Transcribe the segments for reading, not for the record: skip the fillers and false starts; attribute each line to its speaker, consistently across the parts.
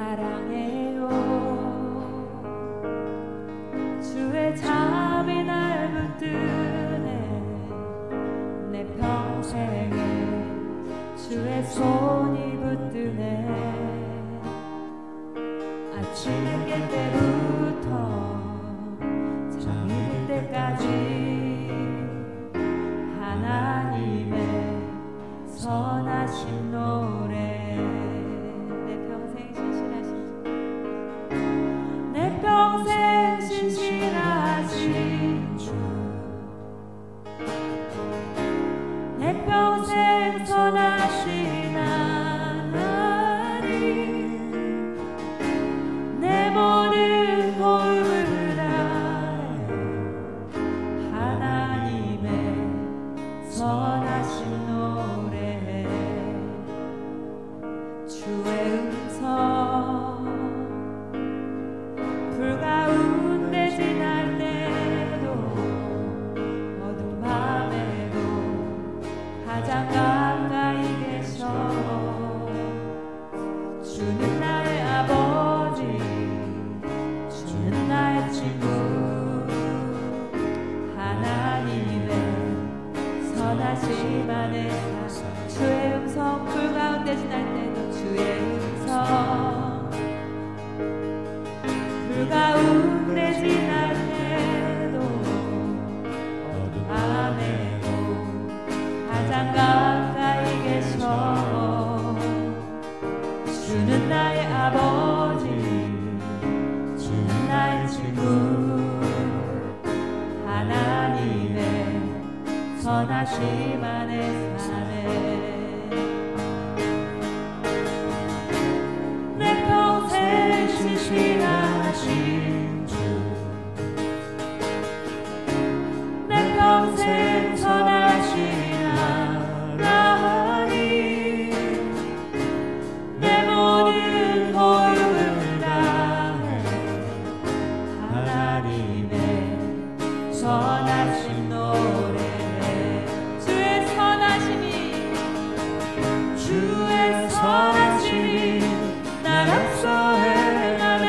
Speaker 1: 사랑해요. 주의 잠이 날 붙드네. 내 평생에 주의 손이 붙드네. 아침 깨 때부터 잠이 들 때까지 하나님의 선하신 노래. 내 평생 신실하신 주, 내 평생 선하신 하나님, 내 모든 고음을 다해 하나님의 선하신 노래. 주의 음성 불 가운데 지날 때도 어두운 밤에도 가장 가까이 계셔. 주는 나의 아버지, 주는 나의 친구. 하나님의 선하심 안에 사. 주의 음성 불 가운데 지날 때도 주의 음성 불 가운데 지날 때도 어두운 밤에도 가장 가까이 계셔. 주는 나의 아버지, 주는 나의 친구. 하나님의 선하심 안에 사네. 내 평생 신실하신 주, 내 평생 선하신 하나님, 내 모든 고음을 다해 하나님의 선하신 노래. 주의 선하심이, 주의 선하심이 날 앞서 행하네.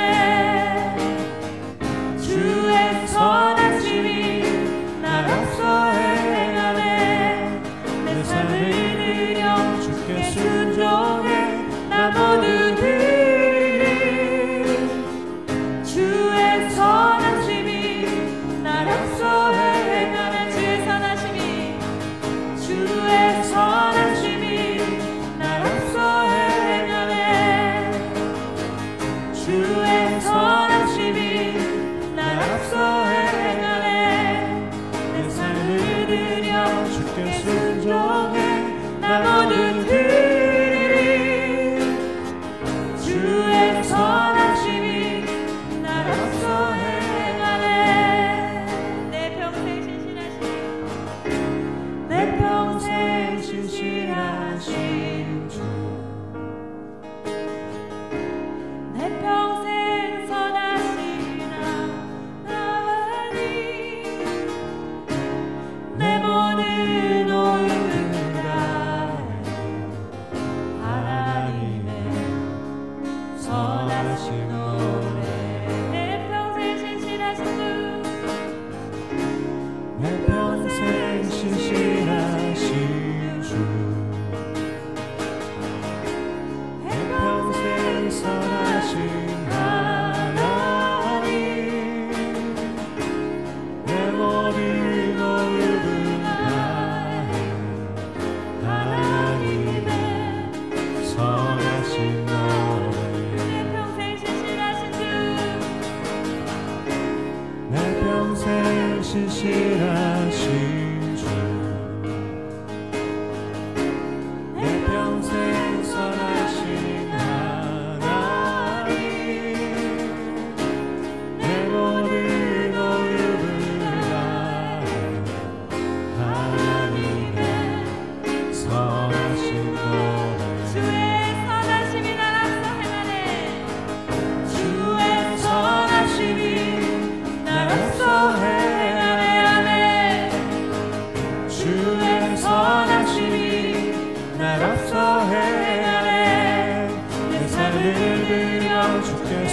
Speaker 1: 주의 선하심이 날 앞서 행하네. 내 삶을 드려 주께 순종해 나 모두 드리리. 주의 선하심이 날 앞서 행하네. 주의 선하심이, 주의 선하심이 날 앞서 행하네. 주의 선하심이 날 앞서 행하네. 내 삶을 드려 주께 순종해 나 모두 드리리.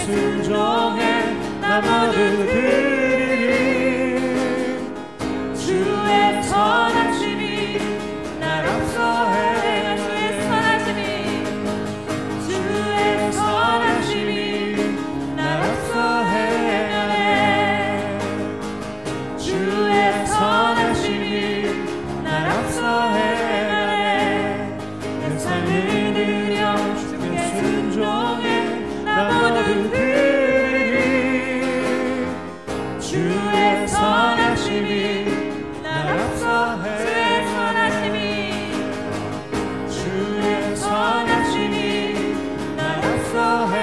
Speaker 2: 순종해 나 모두 드리리. 주의 선하심이 날 앞서해. 주의 선하심이 주의 선하심이 날 앞서해. 주의 선하심이 날 앞서해. 내 삶을 드려 주께 순종해 나 모두 드리리. 주의 선하심이 날 앞서해. 주의 선하심이 날 앞서해.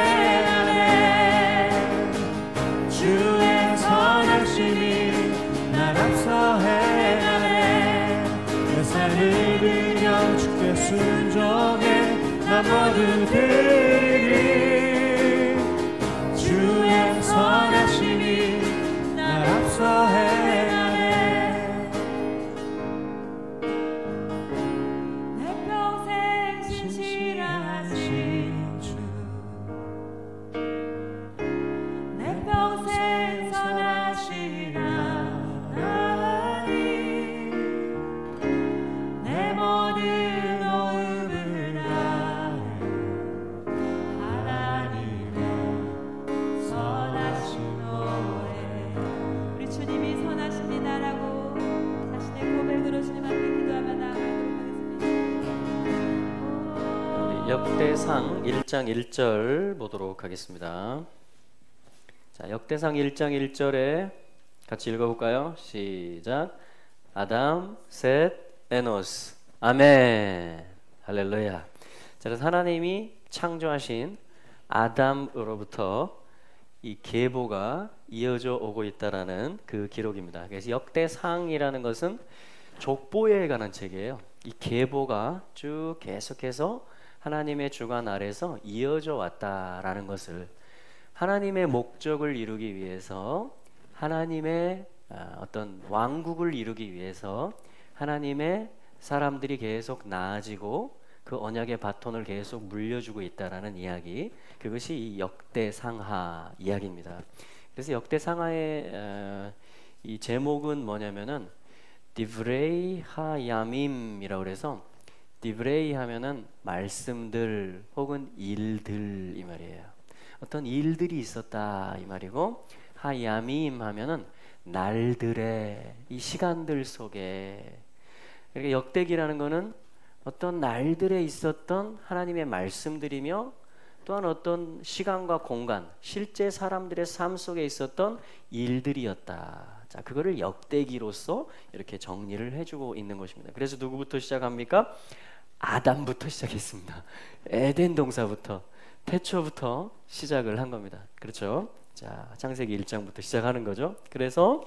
Speaker 2: 주의 선하심이 날 앞서해. 내 삶을 드려 주께 순종해 나 모두 드리리. 주의 선하심이 날 앞서해.
Speaker 1: 내 평생 신실하신 주, 내 평생 선하신 하나님, 내 모든 마음을 다해 하나님의 선하신 노래. 우리 주님이 선하십니다라고 자신의 고백으로 주님 앞에 기도하며 나아가도록 하겠습니다.
Speaker 3: 역대상 1장 1절 보도록 하겠습니다. 자, 역대상 1장 1절에 같이 읽어볼까요? 시작. 아담, 셋, 에노스. 아멘. 할렐루야. 자, 그래서 하나님이 창조하신 아담으로부터 이 계보가 이어져 오고 있다라는 그 기록입니다. 그래서 역대상이라는 것은 족보에 관한 책이에요. 이 계보가 쭉 계속해서 하나님의 주관 아래서 이어져 왔다라는 것을, 하나님의 목적을 이루기 위해서, 하나님의 어떤 왕국을 이루기 위해서 하나님의 사람들이 계속 나아지고 그 언약의 바톤을 계속 물려주고 있다라는 이야기, 그것이 이 역대상하 이야기입니다. 그래서 역대상하의 이 제목은 뭐냐면은 디브레이 하야밈이라고 그래서, 디브레이 하면은 말씀들 혹은 일들 이 말이에요. 어떤 일들이 있었다 이 말이고, 하야밈 하면은 날들의 이 시간들 속에, 그러니까 역대기라는 거는 어떤 날들에 있었던 하나님의 말씀들이며 또한 어떤 시간과 공간, 실제 사람들의 삶 속에 있었던 일들이었다. 자, 그거를 역대기로서 이렇게 정리를 해주고 있는 것입니다. 그래서 누구부터 시작합니까? 아담부터 시작했습니다. 에덴 동사부터, 태초부터 시작을 한 겁니다. 그렇죠? 자, 창세기 1장부터 시작하는 거죠. 그래서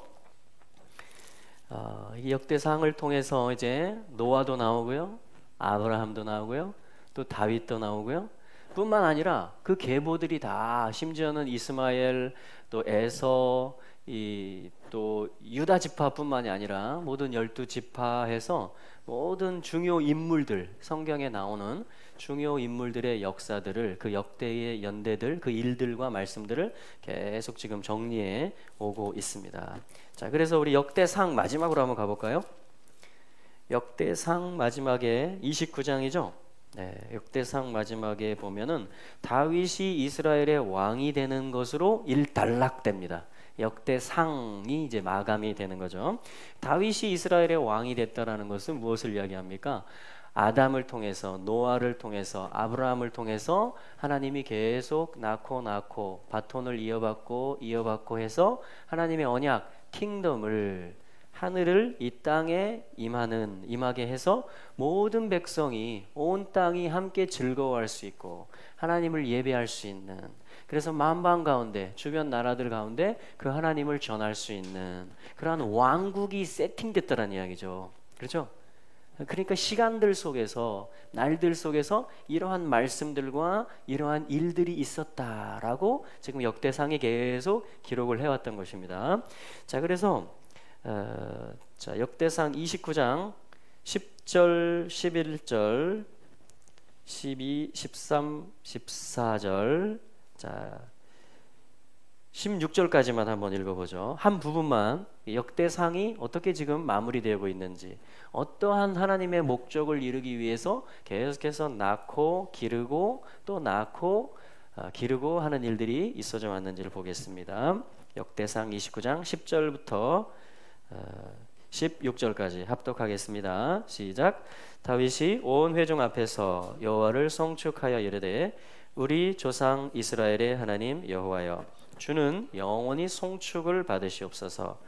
Speaker 3: 이 역대상을 통해서 이제 노아도 나오고요, 아브라함도 나오고요, 또 다윗도 나오고요. 뿐만 아니라 그 계보들이 다, 심지어는 이스마엘, 또 에서, 또 유다 지파뿐만이 아니라 모든 12지파해서 모든 중요 인물들, 성경에 나오는 중요 인물들의 역사들을, 그 역대의 연대들, 그 일들과 말씀들을 계속 지금 정리해 오고 있습니다. 자, 그래서 우리 역대상 마지막으로 한번 가볼까요? 역대상 마지막에 29장이죠. 네, 역대상 마지막에 보면은 다윗이 이스라엘의 왕이 되는 것으로 일단락됩니다. 역대상이 이제 마감이 되는 거죠. 다윗이 이스라엘의 왕이 됐다라는 것은 무엇을 이야기합니까? 아담을 통해서, 노아를 통해서, 아브라함을 통해서 하나님이 계속 낳고 바톤을 이어받고 해서 하나님의 언약, 킹덤을, 하늘을 이 땅에 임하게 해서 모든 백성이, 온 땅이 함께 즐거워할 수 있고 하나님을 예배할 수 있는, 그래서 만방 가운데, 주변 나라들 가운데 그 하나님을 전할 수 있는 그러한 왕국이 세팅됐다는 이야기죠. 그렇죠? 그러니까 시간들 속에서, 날들 속에서 이러한 말씀들과 이러한 일들이 있었다라고 지금 역대상이 계속 기록을 해왔던 것입니다. 자, 그래서 자, 역대상 29장 10절, 11절, 12, 13, 14절. 자, 16절까지만 한번 읽어보죠. 한 부분만 역대상이 어떻게 지금 마무리되고 있는지, 어떠한 하나님의 목적을 이루기 위해서 계속해서 낳고 기르고 또 낳고 기르고 하는 일들이 있어져 왔는지를 보겠습니다. 역대상 29장 10절부터 16절까지 합독하겠습니다. 시작. 다윗이 온 회중 앞에서 여호와를 송축하여 이르되 우리 조상 이스라엘의 하나님 여호와여, 주는 영원히 송축을 받으시옵소서.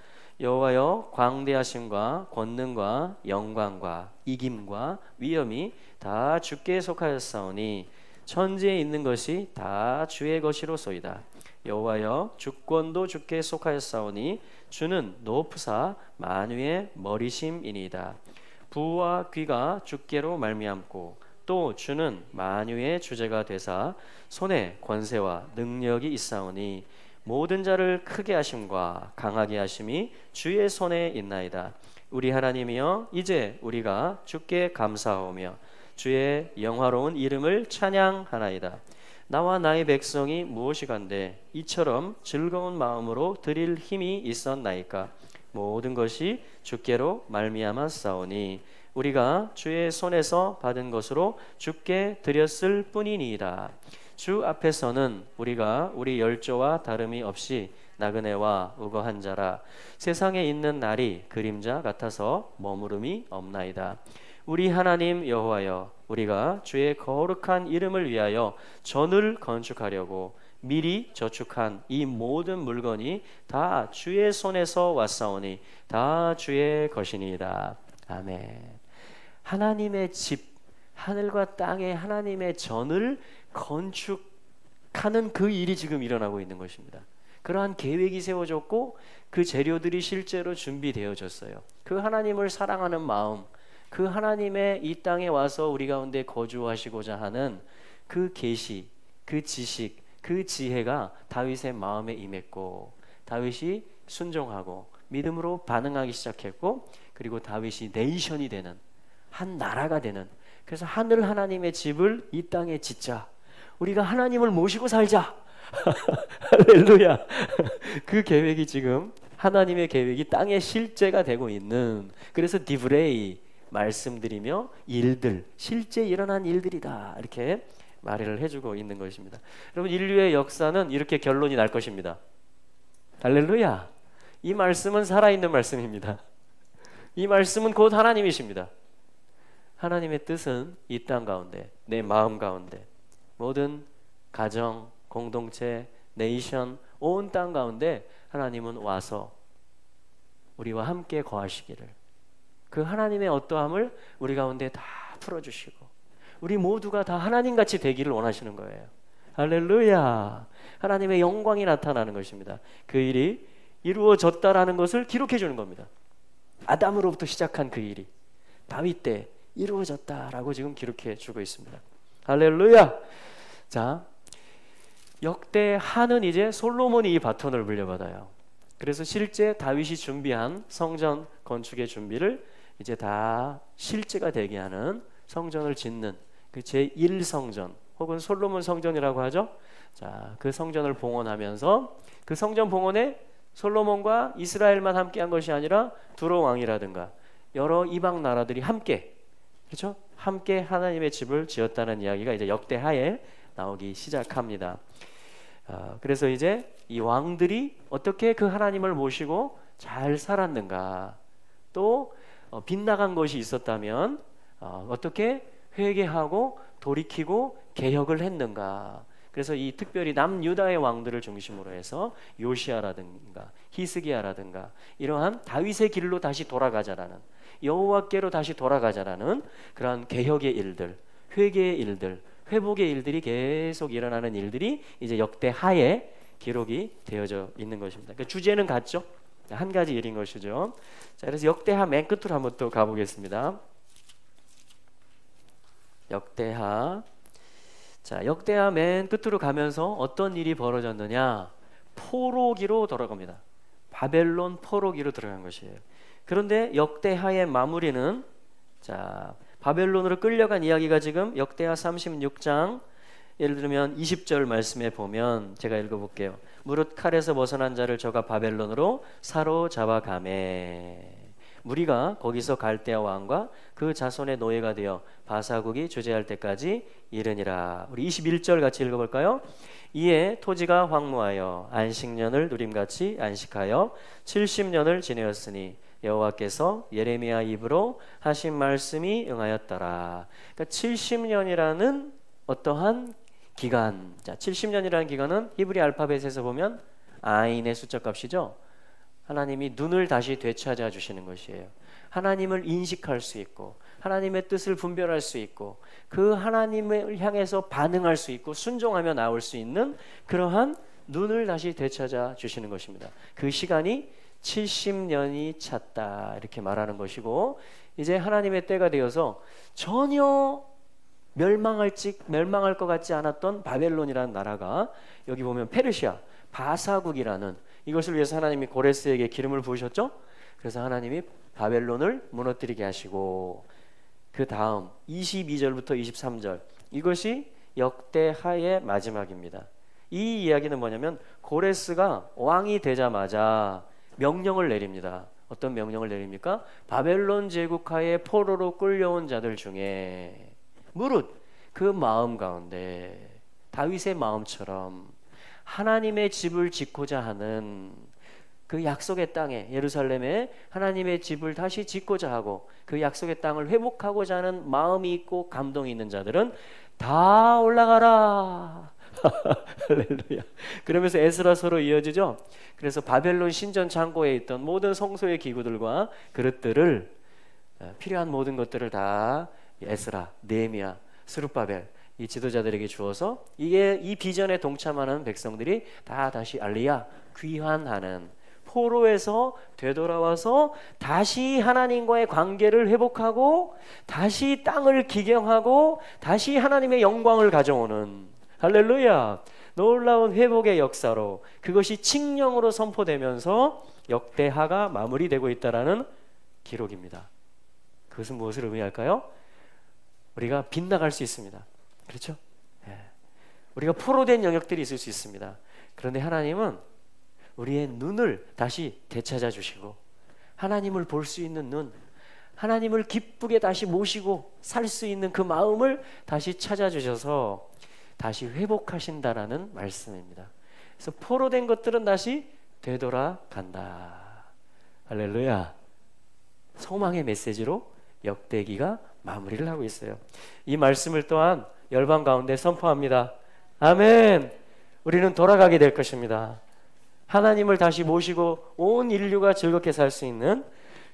Speaker 3: 여호와여, 광대하심과 권능과 영광과 이김과 위엄이 다 주께 속하였사오니 천지에 있는 것이 다 주의 것이로소이다. 여호와여, 주권도 주께 속하였사오니 주는 높으사 만유의 머리심이니이다. 부와 귀가 주께로 말미암고 또 주는 만유의 주제가 되사 손에 권세와 능력이 있사오니 모든 자를 크게 하심과 강하게 하심이 주의 손에 있나이다. 우리 하나님이여, 이제 우리가 주께 감사하오며 주의 영화로운 이름을 찬양하나이다. 나와 나의 백성이 무엇이간데 이처럼 즐거운 마음으로 드릴 힘이 있었나이까. 모든 것이 주께로 말미암아 싸우니 우리가 주의 손에서 받은 것으로 주께 드렸을 뿐이니이다. 주 앞에서는 우리가 우리 열조와 다름이 없이 나그네와 우거한 자라. 세상에 있는 날이 그림자 같아서 머무름이 없나이다. 우리 하나님 여호와여, 우리가 주의 거룩한 이름을 위하여 전을 건축하려고 미리 저축한 이 모든 물건이 다 주의 손에서 왔사오니 다 주의 것이니이다. 아멘. 하나님의 집, 하늘과 땅에 하나님의 전을 건축하는 그 일이 지금 일어나고 있는 것입니다. 그러한 계획이 세워졌고 그 재료들이 실제로 준비되어졌어요. 그 하나님을 사랑하는 마음, 그 하나님의 이 땅에 와서 우리 가운데 거주하시고자 하는 그 계시, 그 지식, 그 지혜가 다윗의 마음에 임했고 다윗이 순종하고 믿음으로 반응하기 시작했고, 그리고 다윗이 네이션이 되는, 한 나라가 되는, 그래서 하늘 하나님의 집을 이 땅에 짓자, 우리가 하나님을 모시고 살자. 할렐루야. 그 계획이 지금 하나님의 계획이 땅에 실제가 되고 있는, 그래서 디브레이 말씀드리며 일들, 실제 일어난 일들이다, 이렇게 말을 해주고 있는 것입니다. 여러분, 인류의 역사는 이렇게 결론이 날 것입니다. 할렐루야. 이 말씀은 살아있는 말씀입니다. 이 말씀은 곧 하나님이십니다. 하나님의 뜻은 이 땅 가운데, 내 마음 가운데, 모든 가정, 공동체, 네이션, 온 땅 가운데 하나님은 와서 우리와 함께 거하시기를, 그 하나님의 어떠함을 우리 가운데 다 풀어주시고 우리 모두가 다 하나님같이 되기를 원하시는 거예요. 할렐루야. 하나님의 영광이 나타나는 것입니다. 그 일이 이루어졌다라는 것을 기록해 주는 겁니다. 아담으로부터 시작한 그 일이 다윗 때 이루어졌다라고 지금 기록해 주고 있습니다. 할렐루야. 자, 역대하는 이제 솔로몬이 이 바톤을 물려받아요. 그래서 실제 다윗이 준비한 성전 건축의 준비를 이제 다 실제가 되게 하는 성전을 짓는 그 제1성전 혹은 솔로몬 성전이라고 하죠. 자, 그 성전을 봉헌하면서 그 성전 봉헌에 솔로몬과 이스라엘만 함께한 것이 아니라 두로 왕이라든가 여러 이방 나라들이 함께, 그렇죠? 함께 하나님의 집을 지었다는 이야기가 이제 역대하에 나오기 시작합니다. 그래서 이제 이 왕들이 어떻게 그 하나님을 모시고 잘 살았는가, 또 빗나간 것이 있었다면 어떻게 회개하고 돌이키고 개혁을 했는가. 그래서 이 특별히 남유다의 왕들을 중심으로 해서 요시아라든가 히스기야라든가 이러한 다윗의 길로 다시 돌아가자라는, 여호와께로 다시 돌아가자라는 그러한 개혁의 일들, 회개의 일들, 회복의 일들이 계속 일어나는 일들이 이제 역대하에 기록이 되어져 있는 것입니다. 그러니까 주제는 같죠? 한 가지 일인 것이죠. 자, 그래서 역대하 맨 끝으로 한번 또 가보겠습니다. 역대하. 자, 역대하 맨 끝으로 가면서 어떤 일이 벌어졌느냐? 포로기로 돌아갑니다. 바벨론 포로기로 들어간 것이에요. 그런데 역대하의 마무리는, 자, 바벨론으로 끌려간 이야기가 지금 역대하 36장 예를 들면 20절 말씀에 보면 제가 읽어볼게요. 무릇 칼에서 벗어난 자를 저가 바벨론으로 사로잡아 가매. 무리가 거기서 갈대아 왕과 그 자손의 노예가 되어 바사국이 주재할 때까지 이르니라. 우리 21절 같이 읽어볼까요? 이에 토지가 황무하여 안식년을 누림같이 안식하여 70년을 지내었으니 여호와께서 예레미야 입으로 하신 말씀이 응하였더라. 그러니까 70년이라는 어떠한 기간, 자 70년이라는 기간은 히브리 알파벳에서 보면 아인의 숫자 값이죠. 하나님이 눈을 다시 되찾아 주시는 것이에요. 하나님을 인식할 수 있고 하나님의 뜻을 분별할 수 있고 그 하나님을 향해서 반응할 수 있고 순종하며 나올 수 있는 그러한 눈을 다시 되찾아 주시는 것입니다. 그 시간이 70년이 찼다 이렇게 말하는 것이고, 이제 하나님의 때가 되어서 전혀 멸망할 것 같지 않았던 바벨론이라는 나라가, 여기 보면 페르시아 바사국이라는, 이것을 위해서 하나님이 고레스에게 기름을 부으셨죠. 그래서 하나님이 바벨론을 무너뜨리게 하시고, 그 다음 22절부터 23절, 이것이 역대하의 마지막입니다. 이 이야기는 뭐냐면 고레스가 왕이 되자마자 명령을 내립니다. 어떤 명령을 내립니까? 바벨론 제국하에 포로로 끌려온 자들 중에 무릇 그 마음 가운데 다윗의 마음처럼 하나님의 집을 짓고자 하는, 그 약속의 땅에 예루살렘에 하나님의 집을 다시 짓고자 하고 그 약속의 땅을 회복하고자 하는 마음이 있고 감동이 있는 자들은 다 올라가라. 할렐루야. 그러면서 에스라서로 이어지죠. 그래서 바벨론 신전 창고에 있던 모든 성소의 기구들과 그릇들을, 필요한 모든 것들을 다 에스라, 느헤미야, 스룹바벨 이 지도자들에게 주어서 이게 이 비전에 동참하는 백성들이 다 다시 알리야, 귀환하는, 포로에서 되돌아와서 다시 하나님과의 관계를 회복하고 다시 땅을 기경하고 다시 하나님의 영광을 가져오는, 할렐루야, 놀라운 회복의 역사로 그것이 칙령으로 선포되면서 역대하가 마무리되고 있다라는 기록입니다. 그것은 무엇을 의미할까요? 우리가 빗나갈 수 있습니다. 그렇죠? 예. 우리가 포로된 영역들이 있을 수 있습니다. 그런데 하나님은 우리의 눈을 다시 되찾아 주시고 하나님을 볼 수 있는 눈, 하나님을 기쁘게 다시 모시고 살 수 있는 그 마음을 다시 찾아주셔서 다시 회복하신다라는 말씀입니다. 그래서 포로된 것들은 다시 되돌아간다. 할렐루야. 소망의 메시지로 역대기가 마무리를 하고 있어요. 이 말씀을 또한 열방 가운데 선포합니다. 아멘. 우리는 돌아가게 될 것입니다. 하나님을 다시 모시고 온 인류가 즐겁게 살 수 있는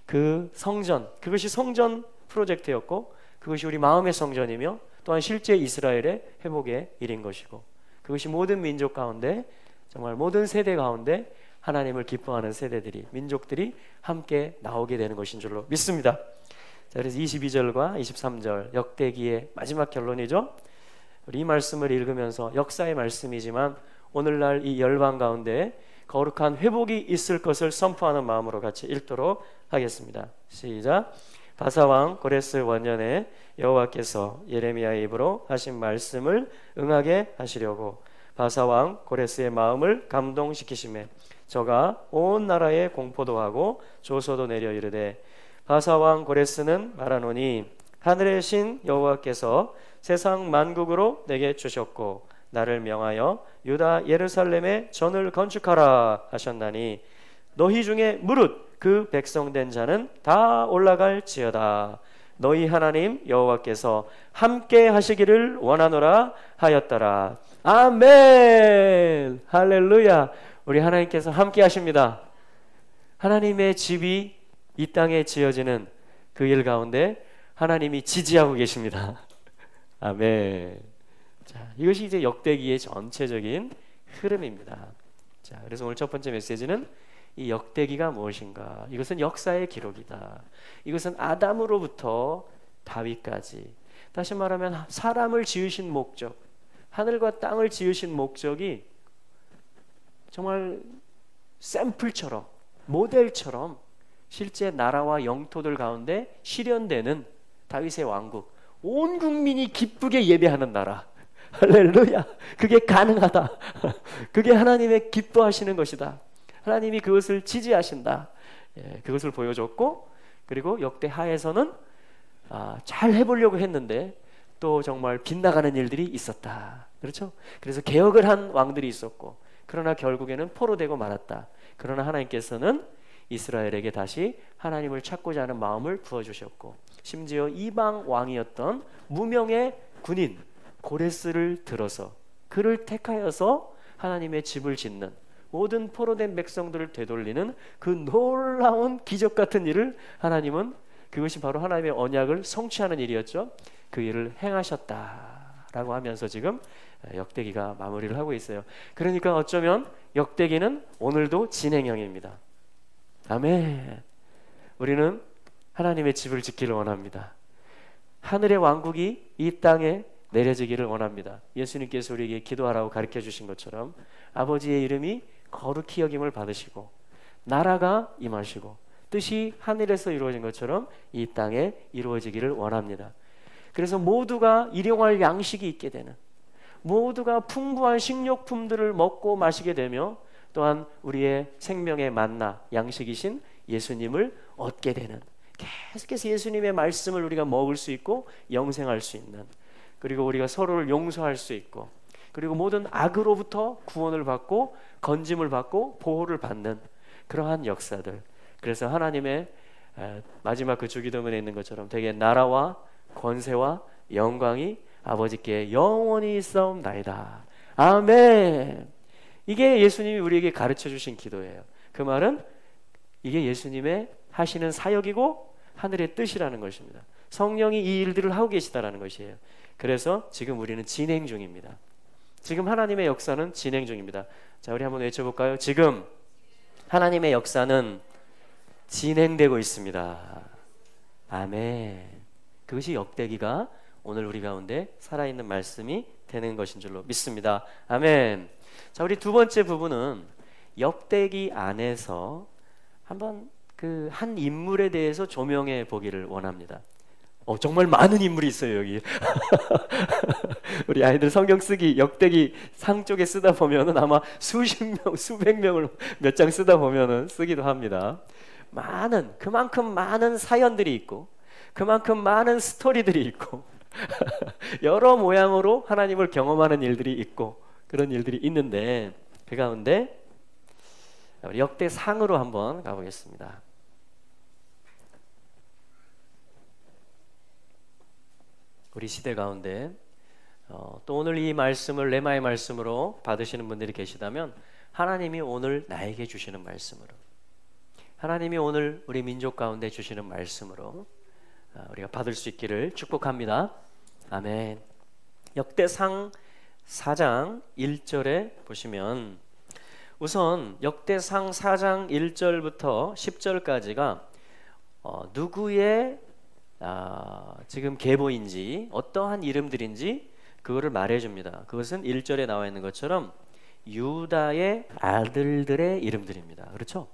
Speaker 3: 그 성전, 그것이 성전 프로젝트였고 그것이 우리 마음의 성전이며 또한 실제 이스라엘의 회복의 일인 것이고, 그것이 모든 민족 가운데, 정말 모든 세대 가운데 하나님을 기뻐하는 세대들이, 민족들이 함께 나오게 되는 것인 줄로 믿습니다. 자, 그래서 22절과 23절 역대기의 마지막 결론이죠. 우리 이 말씀을 읽으면서 역사의 말씀이지만 오늘날 이 열방 가운데 거룩한 회복이 있을 것을 선포하는 마음으로 같이 읽도록 하겠습니다. 시작. 바사왕 고레스 원년에 여호와께서 예레미야의 입으로 하신 말씀을 응하게 하시려고 바사왕 고레스의 마음을 감동시키시매 저가 온 나라에 공포도 하고 조소도 내려 이르되, 바사왕 고레스는 말하노니 하늘의 신 여호와께서 세상 만국으로 내게 주셨고 나를 명하여 유다 예루살렘에 전을 건축하라 하셨나니 너희 중에 무릇 그 백성된 자는 다 올라갈지어다. 너희 하나님 여호와께서 함께 하시기를 원하노라 하였더라. 아멘. 할렐루야. 우리 하나님께서 함께 하십니다. 하나님의 집이 이 땅에 지어지는 그 일 가운데 하나님이 지지하고 계십니다. 아멘. 자, 이것이 이제 역대기의 전체적인 흐름입니다. 자, 그래서 오늘 첫 번째 메시지는 이 역대기가 무엇인가? 이것은 역사의 기록이다. 이것은 아담으로부터 다윗까지, 다시 말하면 사람을 지으신 목적, 하늘과 땅을 지으신 목적이 정말 샘플처럼, 모델처럼 실제 나라와 영토들 가운데 실현되는 다윗의 왕국, 온 국민이 기쁘게 예배하는 나라. 할렐루야. 그게 가능하다. 그게 하나님의 기뻐하시는 것이다. 하나님이 그것을 지지하신다. 예, 그것을 보여줬고, 그리고 역대하에서는 잘 해보려고 했는데 또 정말 빗나가는 일들이 있었다. 그렇죠? 그래서 개혁을 한 왕들이 있었고, 그러나 결국에는 포로되고 말았다. 그러나 하나님께서는 이스라엘에게 다시 하나님을 찾고자 하는 마음을 부어주셨고, 심지어 이방 왕이었던 무명의 군인 고레스를 들어서 그를 택하여서 하나님의 집을 짓는, 모든 포로된 백성들을 되돌리는 그 놀라운 기적 같은 일을 하나님은, 그것이 바로 하나님의 언약을 성취하는 일이었죠. 그 일을 행하셨다라고 하면서 지금 역대기가 마무리를 하고 있어요. 그러니까 어쩌면 역대기는 오늘도 진행형입니다. 아멘. 우리는 하나님의 집을 짓기를 원합니다. 하늘의 왕국이 이 땅에 내려지기를 원합니다. 예수님께서 우리에게 기도하라고 가르쳐 주신 것처럼 아버지의 이름이 거룩히 여김을 받으시고 나라가 임하시고 뜻이 하늘에서 이루어진 것처럼 이 땅에 이루어지기를 원합니다. 그래서 모두가 일용할 양식이 있게 되는, 모두가 풍부한 식료품들을 먹고 마시게 되며 또한 우리의 생명의 만나 양식이신 예수님을 얻게 되는, 계속해서 예수님의 말씀을 우리가 먹을 수 있고 영생할 수 있는, 그리고 우리가 서로를 용서할 수 있고, 그리고 모든 악으로부터 구원을 받고 건짐을 받고 보호를 받는 그러한 역사들. 그래서 하나님의 마지막 그 주기도문에 있는 것처럼 되게 나라와 권세와 영광이 아버지께 영원히 있사옵나이다. 아멘. 이게 예수님이 우리에게 가르쳐 주신 기도예요. 그 말은 이게 예수님의 하시는 사역이고 하늘의 뜻이라는 것입니다. 성령이 이 일들을 하고 계시다라는 것이에요. 그래서 지금 우리는 진행 중입니다. 지금 하나님의 역사는 진행 중입니다. 자, 우리 한번 외쳐볼까요? 지금 하나님의 역사는 진행되고 있습니다. 아멘. 그것이 역대기가 오늘 우리 가운데 살아있는 말씀이 되는 것인 줄로 믿습니다. 아멘. 자, 우리 두 번째 부분은 역대기 안에서 한번 그 한 인물에 대해서 조명해 보기를 원합니다. 정말 많은 인물이 있어요 여기. 우리 아이들 성경 쓰기 역대기 상 쪽에 쓰다 보면은 아마 수십 명, 수백 명을 몇 장 쓰다 보면은 쓰기도 합니다. 그만큼 많은 사연들이 있고, 그만큼 많은 스토리들이 있고, 여러 모양으로 하나님을 경험하는 일들이 있고, 그런 일들이 있는데 그 가운데 우리 역대상으로 한번 가보겠습니다. 우리 시대 가운데 또 오늘 이 말씀을 레마의 말씀으로 받으시는 분들이 계시다면, 하나님이 오늘 나에게 주시는 말씀으로, 하나님이 오늘 우리 민족 가운데 주시는 말씀으로 우리가 받을 수 있기를 축복합니다. 아멘. 역대상 4장 1절에 보시면, 우선 역대상 4장 1절부터 10절까지가 누구의 지금 계보인지 어떠한 이름들인지 그거를 말해줍니다. 그것은 1절에 나와 있는 것처럼 유다의 아들들의 이름들입니다. 그렇죠?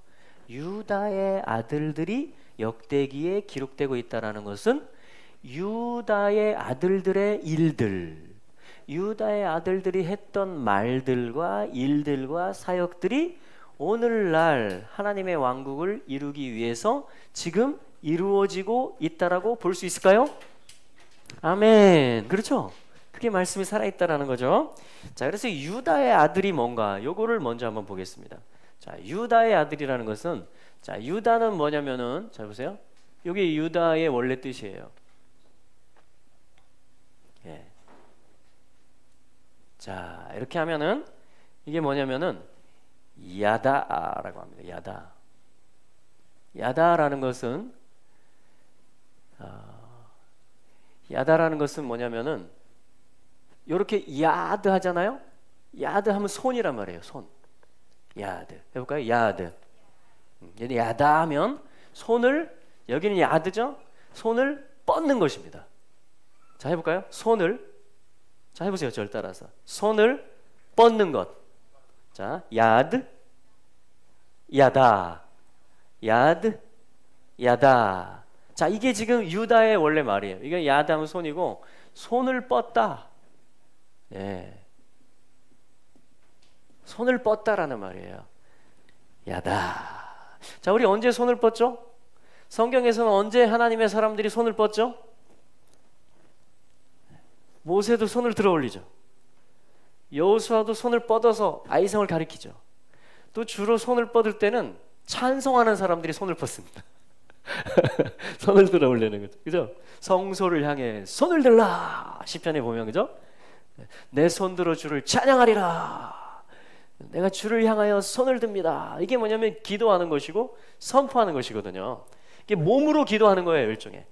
Speaker 3: 유다의 아들들이 역대기에 기록되고 있다는 것은 유다의 아들들의 일들, 유다의 아들들이 했던 말들과 일들과 사역들이 오늘날 하나님의 왕국을 이루기 위해서 지금 이루어지고 있다라고 볼 수 있을까요? 아멘. 그렇죠? 그게 말씀이 살아있다라는 거죠. 자, 그래서 유다의 아들이 뭔가, 요거를 먼저 한번 보겠습니다. 자, 유다의 아들이라는 것은, 자, 유다는 뭐냐면은, 자 보세요. 요게 유다의 원래 뜻이에요. 예. 자, 이렇게 하면은 이게 뭐냐면은 야다라고 합니다. 야다. 야다라는 것은 야다라는 것은 뭐냐면은 이렇게 야드 하잖아요. 야드 하면 손이란 말이에요. 손. 야드. 해볼까요? 야드. 야다 하면 손을, 여기는 야드죠? 손을 뻗는 것입니다. 자, 해볼까요? 손을, 자, 해보세요. 저를 따라서. 손을 뻗는 것. 자, 야드, 야다, 야드, 야다. 자, 이게 지금 유다의 원래 말이에요. 이게 야다 하면 손이고, 손을 뻗다. 예. 손을 뻗다라는 말이에요. 야다. 자, 우리 언제 손을 뻗죠? 성경에서는 언제 하나님의 사람들이 손을 뻗죠? 모세도 손을 들어 올리죠. 여호수아도 손을 뻗어서 아이성을 가리키죠. 또 주로 손을 뻗을 때는 찬송하는 사람들이 손을 뻗습니다. 손을 들어 올리는 거죠. 그죠? 성소를 향해 손을 들라. 시편에 보면 그죠? 내 손 들어 주를 찬양하리라. 내가 주를 향하여 손을 듭니다. 이게 뭐냐면 기도하는 것이고 선포하는 것이거든요. 이게 몸으로 기도하는 거예요, 일종의.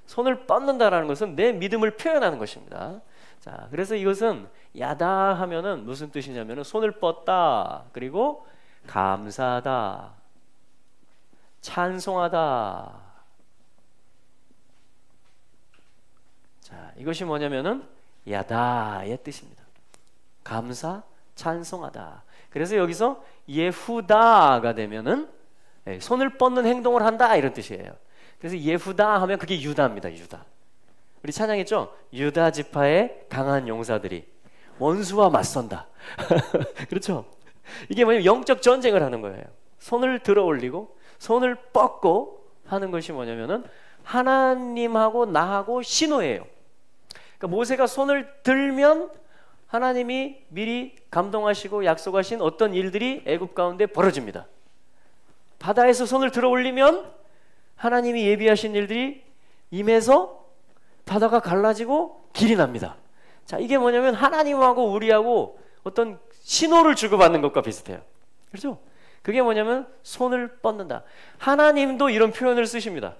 Speaker 3: 손을 뻗는다라는 것은 내 믿음을 표현하는 것입니다. 자, 그래서 이것은 야다 하면은 무슨 뜻이냐면은 손을 뻗다, 그리고 감사하다, 찬송하다. 자, 이것이 뭐냐면은 야다의 뜻입니다. 감사, 찬송하다. 그래서 여기서 예후다가 되면은 손을 뻗는 행동을 한다 이런 뜻이에요. 그래서 예후다 하면 그게 유다입니다. 유다. 우리 찬양했죠? 유다 지파의 강한 용사들이 원수와 맞선다. 그렇죠? 이게 뭐냐면 영적 전쟁을 하는 거예요. 손을 들어 올리고 손을 뻗고 하는 것이 뭐냐면은 하나님하고 나하고 신호예요. 그러니까 모세가 손을 들면 하나님이 미리 감동하시고 약속하신 어떤 일들이 애굽 가운데 벌어집니다. 바다에서 손을 들어 올리면 하나님이 예비하신 일들이 임해서 바다가 갈라지고 길이 납니다. 자, 이게 뭐냐면 하나님하고 우리하고 어떤 신호를 주고받는 것과 비슷해요. 그렇죠? 그게 뭐냐면 손을 뻗는다. 하나님도 이런 표현을 쓰십니다.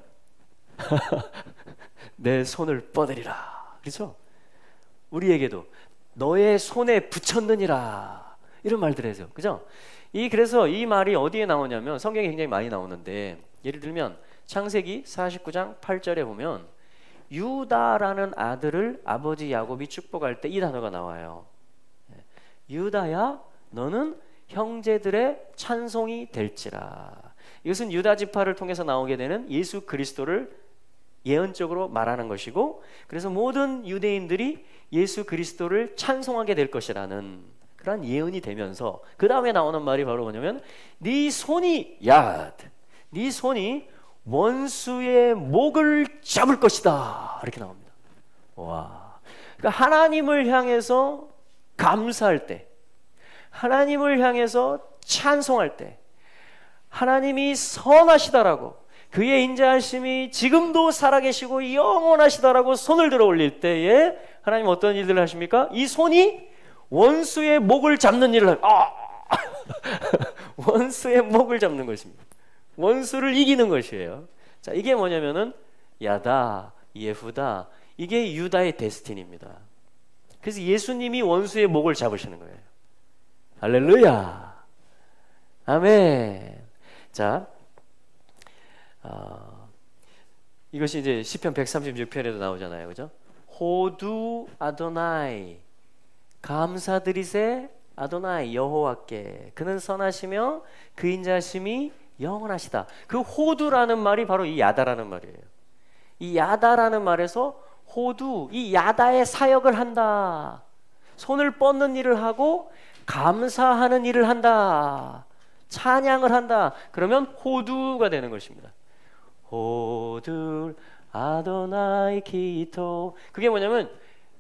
Speaker 3: 내 손을 뻗으리라. 그렇죠? 우리에게도 너의 손에 붙였느니라. 이런 말들 해서. 그죠? 그래서 이 말이 어디에 나오냐면 성경에 굉장히 많이 나오는데, 예를 들면 창세기 49장 8절에 보면 유다라는 아들을 아버지 야곱이 축복할 때 이 단어가 나와요. 유다야 너는 형제들의 찬송이 될지라. 이것은 유다 지파를 통해서 나오게 되는 예수 그리스도를 예언적으로 말하는 것이고, 그래서 모든 유대인들이 예수 그리스도를 찬송하게 될 것이라는 그런 예언이 되면서 그 다음에 나오는 말이 바로 뭐냐면 네 손이 네 손이 원수의 목을 잡을 것이다. 이렇게 나옵니다. 와, 그러니까 하나님을 향해서 감사할 때, 하나님을 향해서 찬송할 때, 하나님이 선하시다라고, 그의 인자하심이 지금도 살아계시고 영원하시다라고 손을 들어 올릴 때에 하나님 어떤 일들을 하십니까? 이 손이 원수의 목을 잡는 일을 원수의 목을 잡는 것입니다. 원수를 이기는 것이에요. 자, 이게 뭐냐면은 야다, 예후다, 이게 유다의 데스티니입니다. 그래서 예수님이 원수의 목을 잡으시는 거예요. 할렐루야, 아멘. 자, 이것이 이제 시편 136편에도 나오잖아요, 그죠? 호두 아도나이, 감사드리세 아도나이, 여호와께 그는 선하시며 그 인자하심이 영원하시다. 그 호두라는 말이 바로 이 야다라는 말이에요. 이 야다라는 말에서 호두, 이 야다의 사역을 한다, 손을 뻗는 일을 하고 감사하는 일을 한다, 찬양을 한다. 그러면 호두가 되는 것입니다. 호두 아도나이 기토. 그게 뭐냐면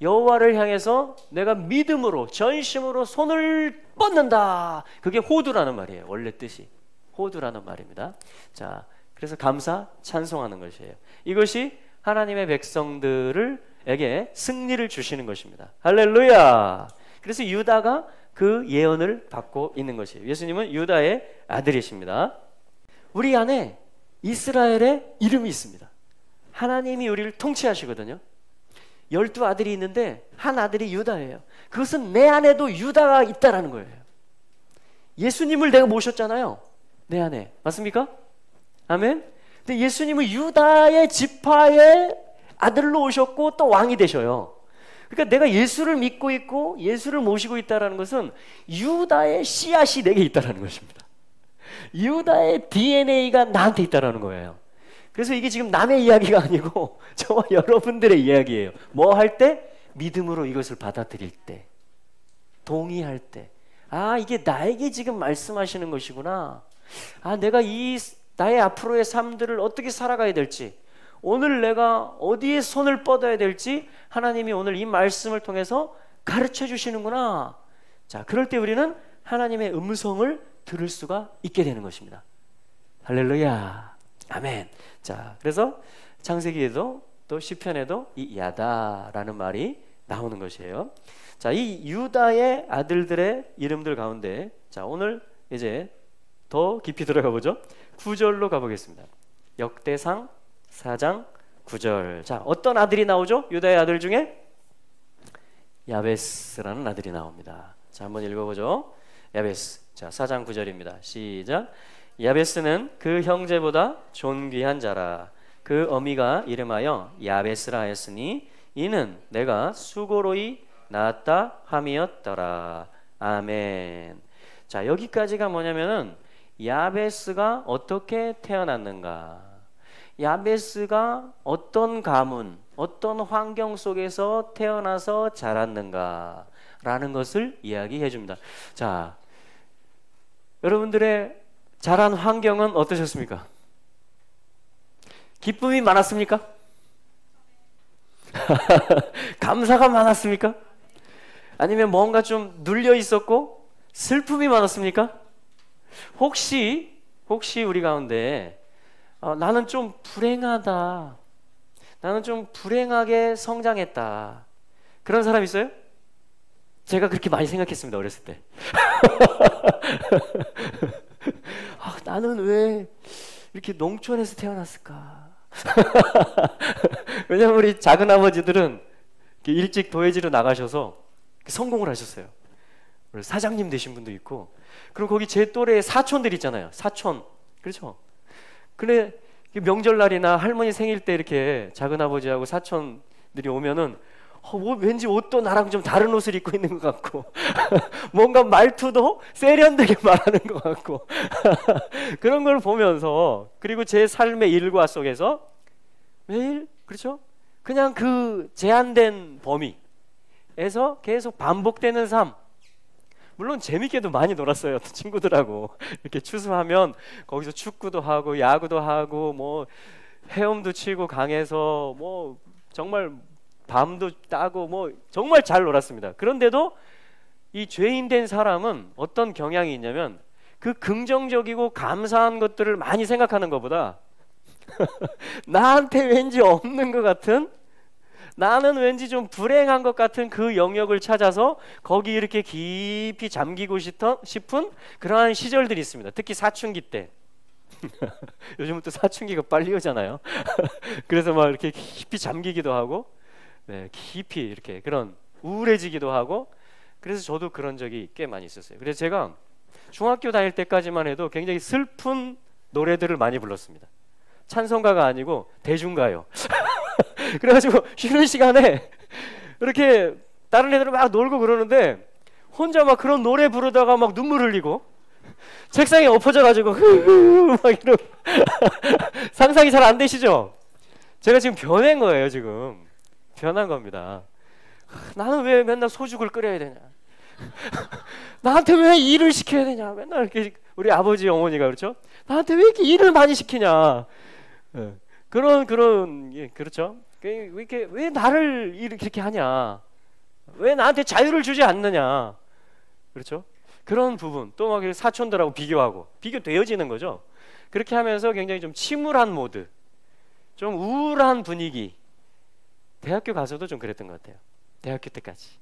Speaker 3: 여호와를 향해서 내가 믿음으로 전심으로 손을 뻗는다. 그게 호두라는 말이에요. 원래 뜻이 호두라는 말입니다. 자, 그래서 감사, 찬송하는 것이에요. 이것이 하나님의 백성들에게 승리를 주시는 것입니다. 할렐루야. 그래서 유다가 그 예언을 받고 있는 것이에요. 예수님은 유다의 아들이십니다. 우리 안에 이스라엘의 이름이 있습니다. 하나님이 우리를 통치하시거든요. 12아들이 있는데 한 아들이 유다예요. 그것은 내 안에도 유다가 있다라는 거예요. 예수님을 내가 모셨잖아요, 내 안에. 맞습니까? 아멘. 근데 예수님은 유다의 지파의 아들로 오셨고 또 왕이 되셔요. 그러니까 내가 예수를 믿고 있고 예수를 모시고 있다는 것은 유다의 씨앗이 내게 있다는 것입니다. 유다의 DNA가 나한테 있다는 거예요. 그래서 이게 지금 남의 이야기가 아니고 저와 여러분들의 이야기예요. 뭐 할 때? 믿음으로 이것을 받아들일 때. 동의할 때, 아, 이게 나에게 지금 말씀하시는 것이구나. 아, 내가 나의 앞으로의 삶들을 어떻게 살아가야 될지, 오늘 내가 어디에 손을 뻗어야 될지 하나님이 오늘 이 말씀을 통해서 가르쳐 주시는구나. 자, 그럴 때 우리는 하나님의 음성을 들을 수가 있게 되는 것입니다. 할렐루야. 아멘. 자, 그래서 창세기에도 또 시편에도 이 야다라는 말이 나오는 것이에요. 자, 이 유다의 아들들의 이름들 가운데, 자, 오늘 이제 더 깊이 들어가 보죠. 9절로 가보겠습니다. 역대상 4장 9절. 자, 어떤 아들이 나오죠? 유다의 아들 중에 야베스라는 아들이 나옵니다. 자, 한번 읽어보죠. 야베스. 자, 4장 9절입니다. 시작. 야베스는 그 형제보다 존귀한 자라. 그 어미가 이름하여 야베스라 하였으니 이는 내가 수고로이 낳았다 함이었더라. 아멘. 자, 여기까지가 뭐냐면은 야베스가 어떻게 태어났는가, 야베스가 어떤 가문, 어떤 환경 속에서 태어나서 자랐는가 라는 것을 이야기해 줍니다. 자, 여러분들의 자란 환경은 어떠셨습니까? 기쁨이 많았습니까? 감사가 많았습니까? 아니면 뭔가 좀 눌려 있었고 슬픔이 많았습니까? 혹시 우리 가운데 나는 좀 불행하다, 나는 좀 불행하게 성장했다, 그런 사람 있어요? 제가 그렇게 많이 생각했습니다, 어렸을 때. 아, 나는 왜 이렇게 농촌에서 태어났을까? 왜냐면 우리 작은 아버지들은 일찍 도예지로 나가셔서 성공을 하셨어요. 사장님 되신 분도 있고, 그리고 거기 제 또래의 사촌들 있잖아요. 사촌, 그렇죠? 근데 명절날이나 할머니 생일 때 이렇게 작은 아버지하고 사촌들이 오면은 뭐 왠지 옷도 나랑 좀 다른 옷을 입고 있는 것 같고 뭔가 말투도 세련되게 말하는 것 같고 그런 걸 보면서, 그리고 제 삶의 일과 속에서 매일, 그렇죠? 그냥 그 제한된 범위에서 계속 반복되는 삶. 물론 재밌게도 많이 놀았어요. 친구들하고 이렇게 추수하면 거기서 축구도 하고 야구도 하고 뭐 헤엄도 치고 강에서 뭐 정말 밤도 따고 뭐 정말 잘 놀았습니다. 그런데도 이 죄인 된 사람은 어떤 경향이 있냐면 그 긍정적이고 감사한 것들을 많이 생각하는 것보다 나한테 왠지 없는 것 같은, 나는 왠지 좀 불행한 것 같은 그 영역을 찾아서 거기 이렇게 깊이 잠기고 싶은 그러한 시절들이 있습니다. 특히 사춘기 때. 요즘은 또 사춘기가 빨리 오잖아요. 그래서 막 이렇게 깊이 잠기기도 하고, 네, 깊이 이렇게 그런 우울해지기도 하고, 그래서 저도 그런 적이 꽤 많이 있었어요. 그래서 제가 중학교 다닐 때까지만 해도 굉장히 슬픈 노래들을 많이 불렀습니다. 찬송가가 아니고 대중가요. 그래가지고 쉬는 시간에 이렇게 다른 애들은 막 놀고 그러는데 혼자 막 그런 노래 부르다가 막 눈물 흘리고 책상에 엎어져가지고 막 이러고 상상이 잘 안 되시죠? 제가 지금 변한 거예요. 지금 변한 겁니다. 나는 왜 맨날 소죽을 끓여야 되냐, 나한테 왜 일을 시켜야 되냐, 맨날 이렇게 우리 아버지 어머니가, 그렇죠? 나한테 왜 이렇게 일을 많이 시키냐, 그런 예, 그렇죠? 왜 나를 이렇게 하냐, 왜 나한테 자유를 주지 않느냐, 그렇죠? 그런 부분, 또 막 사촌들하고 비교되어지는 거죠. 그렇게 하면서 굉장히 좀 침울한 모드, 좀 우울한 분위기. 대학교 가서도 좀 그랬던 것 같아요. 대학교 때까지,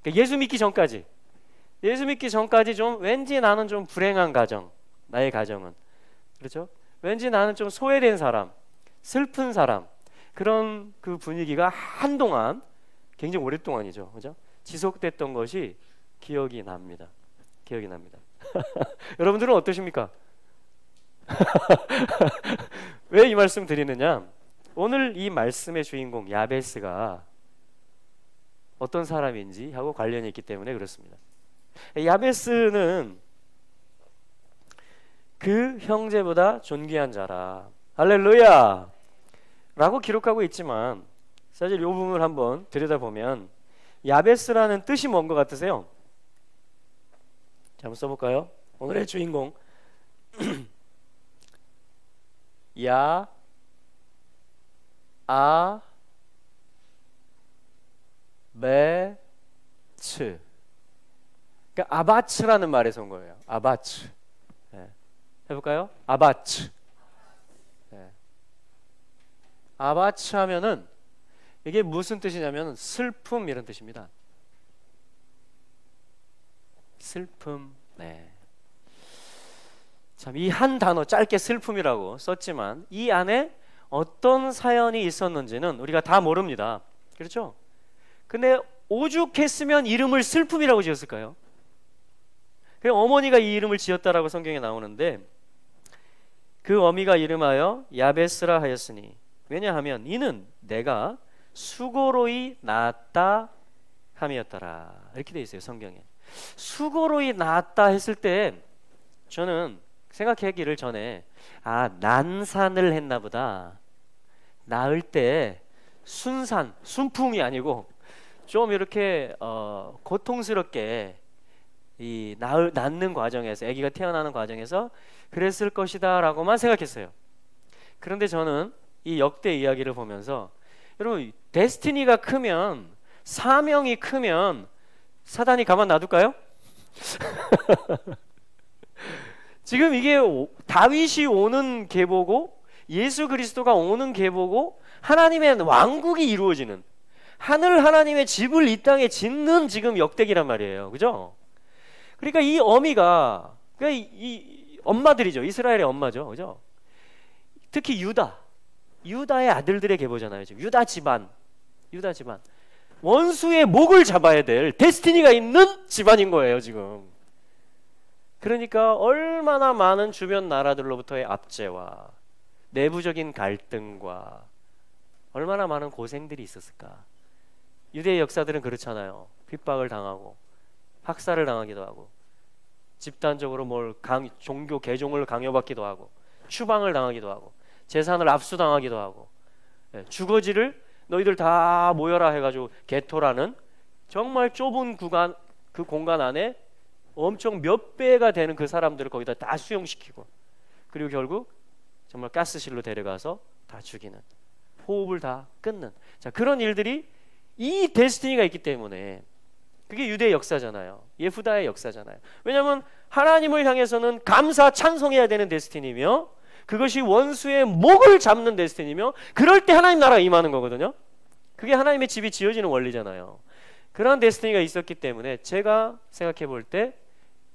Speaker 3: 그러니까 예수 믿기 전까지 좀 왠지 나는 좀 불행한 가정, 나의 가정은, 그렇죠? 왠지 나는 좀 소외된 사람, 슬픈 사람, 그런 그 분위기가 한동안, 굉장히 오랫동안이죠, 그죠? 지속됐던 것이 기억이 납니다. 여러분들은 어떠십니까? 왜 이 말씀 드리느냐, 오늘 이 말씀의 주인공 야베스가 어떤 사람인지 하고 관련이 있기 때문에 그렇습니다. 야베스는 그 형제보다 존귀한 자라, 할렐루야 라고 기록하고 있지만, 사실 이 부분을 한번 들여다보면 야베스라는 뜻이 뭔 것 같으세요? 자, 한번 써볼까요? 오늘의 주인공 야, 아, 베, 츠. 그러니까 아바츠라는 말에서 온 거예요. 아바츠. 네. 해볼까요? 아바츠. 네. 아바츠 하면은 이게 무슨 뜻이냐면 슬픔 이런 뜻입니다. 슬픔. 네. 참, 이 한 단어 짧게 슬픔이라고 썼지만 이 안에 어떤 사연이 있었는지는 우리가 다 모릅니다. 그렇죠? 근데 오죽했으면 이름을 슬픔이라고 지었을까요? 그 어머니가 이 이름을 지었다라고 성경에 나오는데 그 어미가 이름하여 야베스라 하였으니 왜냐하면 이는 내가 수고로이 낳았다 함이었더라. 이렇게 돼 있어요, 성경에. 수고로이 낳았다 했을 때 저는 생각하기를 전에 난산을 했나 보다. 낳을 때 순풍이 아니고 좀 이렇게 고통스럽게 이 낳는 과정에서, 아기가 태어나는 과정에서 그랬을 것이다 라고만 생각했어요. 그런데 저는 이 역대 이야기를 보면서 여러분, 데스티니가 크면, 사명이 크면 사단이 가만 놔둘까요? 지금 이게 다윗이 오는 계보고 예수 그리스도가 오는 계보고 하나님의 왕국이 이루어지는, 하늘 하나님의 집을 이 땅에 짓는 지금 역대기란 말이에요. 그죠? 그러니까 이 어미가, 그러니까 이 엄마들이죠. 이스라엘의 엄마죠. 그죠? 특히 유다의 아들들의 계보잖아요. 지금 유다 집안. 원수의 목을 잡아야 될 데스티니가 있는 집안인 거예요, 지금. 그러니까 얼마나 많은 주변 나라들로부터의 압제와 내부적인 갈등과 얼마나 많은 고생들이 있었을까. 유대의 역사들은 그렇잖아요. 핍박을 당하고 학살을 당하기도 하고 집단적으로 종교 개종을 강요받기도 하고 추방을 당하기도 하고 재산을 압수당하기도 하고, 주거지를 너희들 다 모여라 해가지고 게토라는 정말 좁은 그 공간 안에 엄청 몇 배가 되는 그 사람들을 거기다 다 수용시키고, 그리고 결국 정말 가스실로 데려가서 다 죽이는, 호흡을 다 끊는, 자, 그런 일들이 이 데스티니가 있기 때문에 그게 유대의 역사잖아요. 예후다의 역사잖아요. 왜냐하면 하나님을 향해서는 감사 찬송해야 되는 데스티니며 그것이 원수의 목을 잡는 데스티니며 그럴 때 하나님 나라가 임하는 거거든요. 그게 하나님의 집이 지어지는 원리잖아요. 그런 데스티니가 있었기 때문에 제가 생각해 볼 때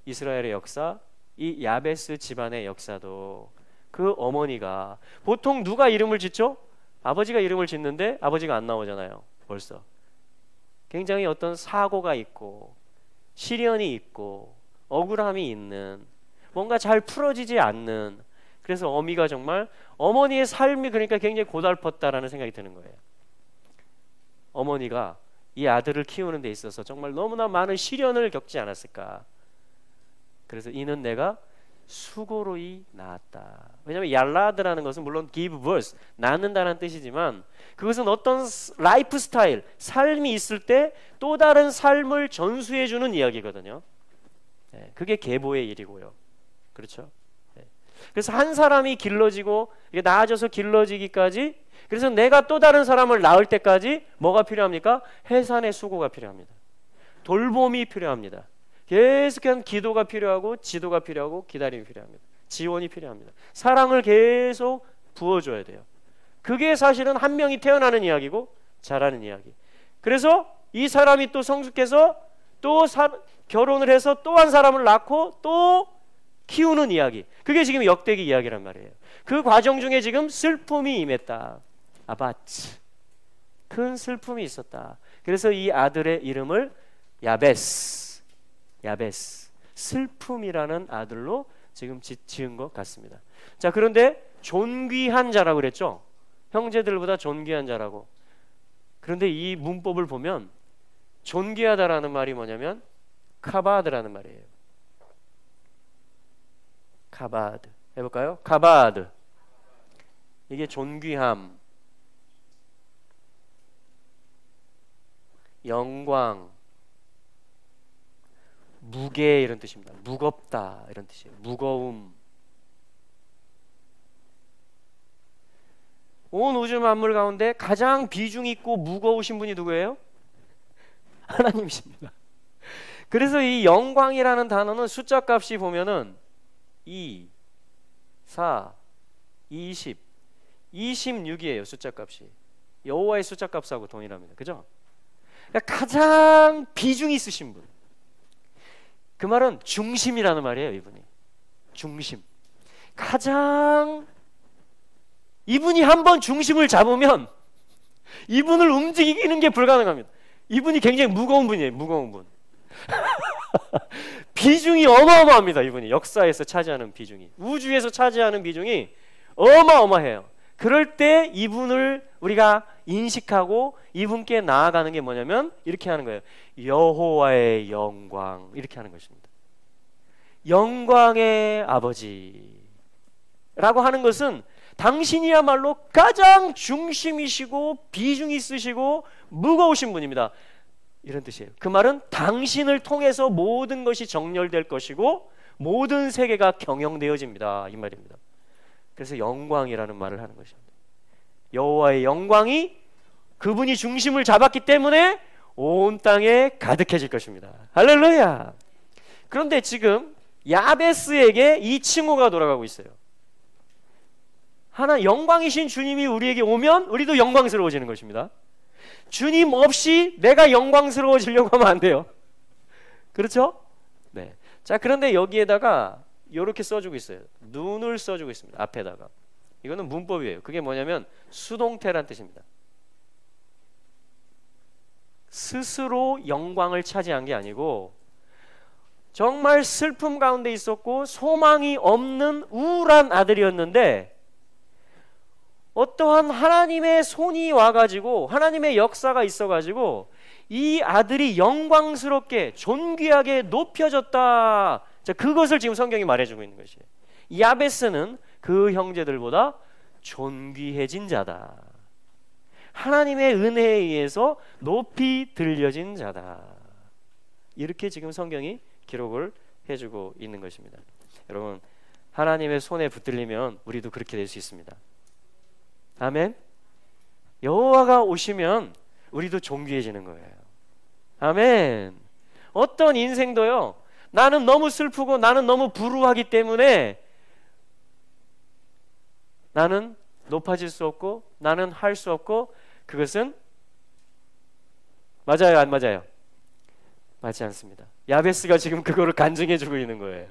Speaker 3: 이스라엘의 역사, 이 야베스 집안의 역사도 그 어머니가, 보통 누가 이름을 짓죠? 아버지가 이름을 짓는데 아버지가 안 나오잖아요. 벌써 굉장히 어떤 사고가 있고 시련이 있고 억울함이 있는, 뭔가 잘 풀어지지 않는, 그래서 어미가 정말 어머니의 삶이 그러니까 굉장히 고달팠다라는 생각이 드는 거예요. 어머니가 이 아들을 키우는 데 있어서 정말 너무나 많은 시련을 겪지 않았을까. 그래서 이는 내가 수고로이 낳았다. 왜냐하면 얄라드라는 것은 물론 give birth, 낳는다는 뜻이지만 그것은 어떤 라이프 스타일, 삶이 있을 때 또 다른 삶을 전수해 주는 이야기거든요. 그게 계보의 일이고요. 그렇죠? 그래서 한 사람이 길러지고 이게 나아져서 길러지기까지, 그래서 내가 또 다른 사람을 낳을 때까지 뭐가 필요합니까? 해산의 수고가 필요합니다. 돌봄이 필요합니다. 계속한 기도가 필요하고 지도가 필요하고 기다림이 필요합니다. 지원이 필요합니다. 사랑을 계속 부어줘야 돼요. 그게 사실은 한 명이 태어나는 이야기고 자라는 이야기. 그래서 이 사람이 또 성숙해서 또 결혼을 해서 또 한 사람을 낳고 또 키우는 이야기. 그게 지금 역대기 이야기란 말이에요. 그 과정 중에 지금 슬픔이 임했다. 아바츠. 큰 슬픔이 있었다. 그래서 이 아들의 이름을 야베스, 슬픔이라는 아들로 지금 지은 것 같습니다. 자, 그런데 존귀한 자라고 그랬죠. 형제들보다 존귀한 자라고. 그런데 이 문법을 보면 존귀하다라는 말이 뭐냐면 카바드라는 말이에요. 카바드. 해볼까요? 카바드. 이게 존귀함, 영광, 무게 이런 뜻입니다. 무겁다 이런 뜻이에요. 무거움. 온 우주 만물 가운데 가장 비중 있고 무거우신 분이 누구예요? 하나님이십니다. 그래서 이 영광이라는 단어는 숫자 값이 보면은 2, 4, 20, 26이에요. 숫자 값이 여호와의 숫자 값하고 동일합니다. 그죠? 그러니까 가장 비중이 있으신 분. 그 말은 중심이라는 말이에요. 이분이 중심. 가장 이분이 한번 중심을 잡으면 이분을 움직이는 게 불가능합니다. 이분이 굉장히 무거운 분이에요. 무거운 분. 비중이 어마어마합니다. 이분이 역사에서 차지하는 비중이, 우주에서 차지하는 비중이 어마어마해요. 그럴 때 이분을 우리가 인식하고 이분께 나아가는 게 뭐냐면 이렇게 하는 거예요. 여호와의 영광, 이렇게 하는 것입니다. 영광의 아버지 라고 하는 것은 당신이야말로 가장 중심이시고 비중이 있으시고 무거우신 분입니다. 이런 뜻이에요. 그 말은 당신을 통해서 모든 것이 정렬될 것이고 모든 세계가 경영되어집니다. 이 말입니다. 그래서 영광이라는 말을 하는 것입니다. 여호와의 영광이 그분이 중심을 잡았기 때문에 온 땅에 가득해질 것입니다. 할렐루야. 그런데 지금 야베스에게 이 칭호가 돌아가고 있어요. 하나 영광이신 주님이 우리에게 오면 우리도 영광스러워지는 것입니다. 주님 없이 내가 영광스러워지려고 하면 안 돼요. 그렇죠? 네. 자, 그런데 여기에다가 이렇게 써주고 있어요. 눈을 써주고 있습니다. 앞에다가. 이거는 문법이에요. 그게 뭐냐면 수동태란 뜻입니다. 스스로 영광을 차지한 게 아니고 정말 슬픔 가운데 있었고 소망이 없는 우울한 아들이었는데 어떠한 하나님의 손이 와가지고 하나님의 역사가 있어가지고 이 아들이 영광스럽게 존귀하게 높여졌다. 자, 그것을 지금 성경이 말해주고 있는 것이에요. 야베스는 그 형제들보다 존귀해진 자다. 하나님의 은혜에 의해서 높이 들려진 자다. 이렇게 지금 성경이 기록을 해주고 있는 것입니다. 여러분, 하나님의 손에 붙들리면 우리도 그렇게 될 수 있습니다. 아멘. 여호와가 오시면 우리도 존귀해지는 거예요. 아멘. 어떤 인생도요, 나는 너무 슬프고 나는 너무 불우하기 때문에 나는 높아질 수 없고 나는 할 수 없고, 그것은 맞아요, 안 맞아요? 맞지 않습니다. 야베스가 지금 그거를 간증해 주고 있는 거예요.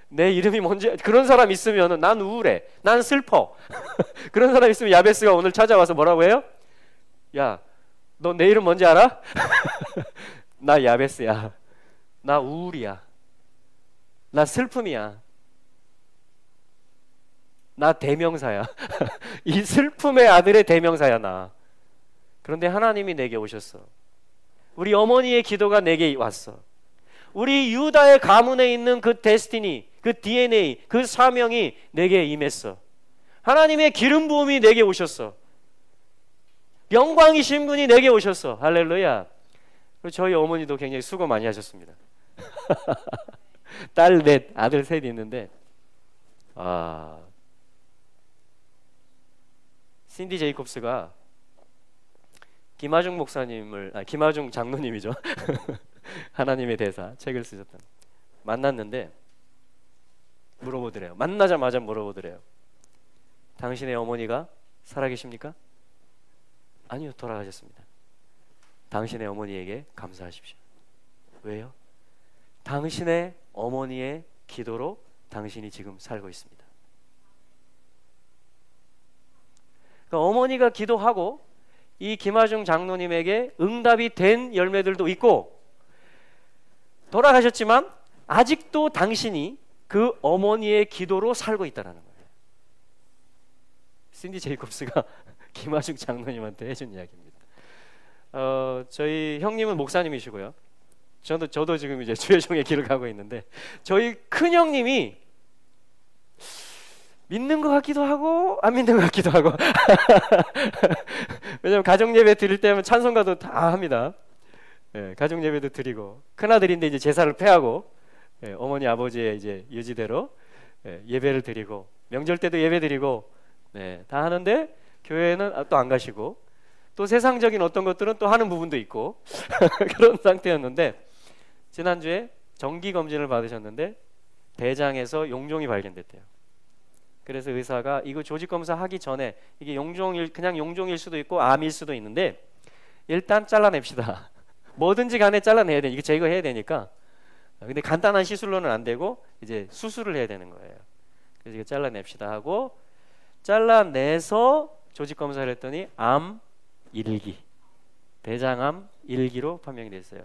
Speaker 3: 내 이름이 뭔지, 그런 사람 있으면 난 우울해, 난 슬퍼. 그런 사람 있으면 야베스가 오늘 찾아와서 뭐라고 해요? 야, 너 내 이름 뭔지 알아? 나 야베스야. 나 우울이야. 나 슬픔이야. 나 대명사야. 이 슬픔의 아들의 대명사야 나. 그런데 하나님이 내게 오셨어. 우리 어머니의 기도가 내게 왔어. 우리 유다의 가문에 있는 그 데스티니, 그 DNA, 그 사명이 내게 임했어. 하나님의 기름 부음이 내게 오셨어. 영광이신 분이 내게 오셨어. 할렐루야. 그리고 저희 어머니도 굉장히 수고 많이 하셨습니다. 딸 넷, 아들 셋 있는데, 신디 제이콥스가 김하중 목사님을, 김하중 장로님이죠. 하나님의 대사 책을 쓰셨던, 만났는데 물어보더래요. 만나자마자 물어보더래요. 당신의 어머니가 살아계십니까? 아니요, 돌아가셨습니다. 당신의 어머니에게 감사하십시오. 왜요? 당신의 어머니의 기도로 당신이 지금 살고 있습니다. 그러니까 어머니가 기도하고 이 김하중 장로님에게 응답이 된 열매들도 있고, 돌아가셨지만 아직도 당신이 그 어머니의 기도로 살고 있다는 거예요. 신디 제이콥스가 김하중 장로님한테 해준 이야기입니다. 저희 형님은 목사님이시고요. 저도 지금 이제 주의종의 길을 가고 있는데, 저희 큰 형님이 믿는 것 같기도 하고 안 믿는 것 같기도 하고 왜냐면 가정 예배 드릴 때면 찬송가도 다 합니다. 예, 가족 예배도 드리고 큰아들인데 이제 제사를 패하고 예, 어머니 아버지의 이제 유지대로 예배를 드리고 명절 때도 예배 드리고 다 하는데 교회는 또 안 가시고 또 세상적인 어떤 것들은 또 하는 부분도 있고 그런 상태였는데 지난주에 정기 검진을 받으셨는데 대장에서 용종이 발견됐대요. 그래서 의사가 이거 조직 검사 하기 전에 이게 그냥 용종일 수도 있고 암일 수도 있는데 일단 잘라냅시다. 뭐든지 간에 잘라내야 돼. 이거 제거해야 되니까. 근데 간단한 시술로는 안 되고 이제 수술을 해야 되는 거예요. 그래서 이거 잘라냅시다 하고 잘라내서 조직 검사를 했더니 암 1기, 대장암 1기로 판명이 됐어요.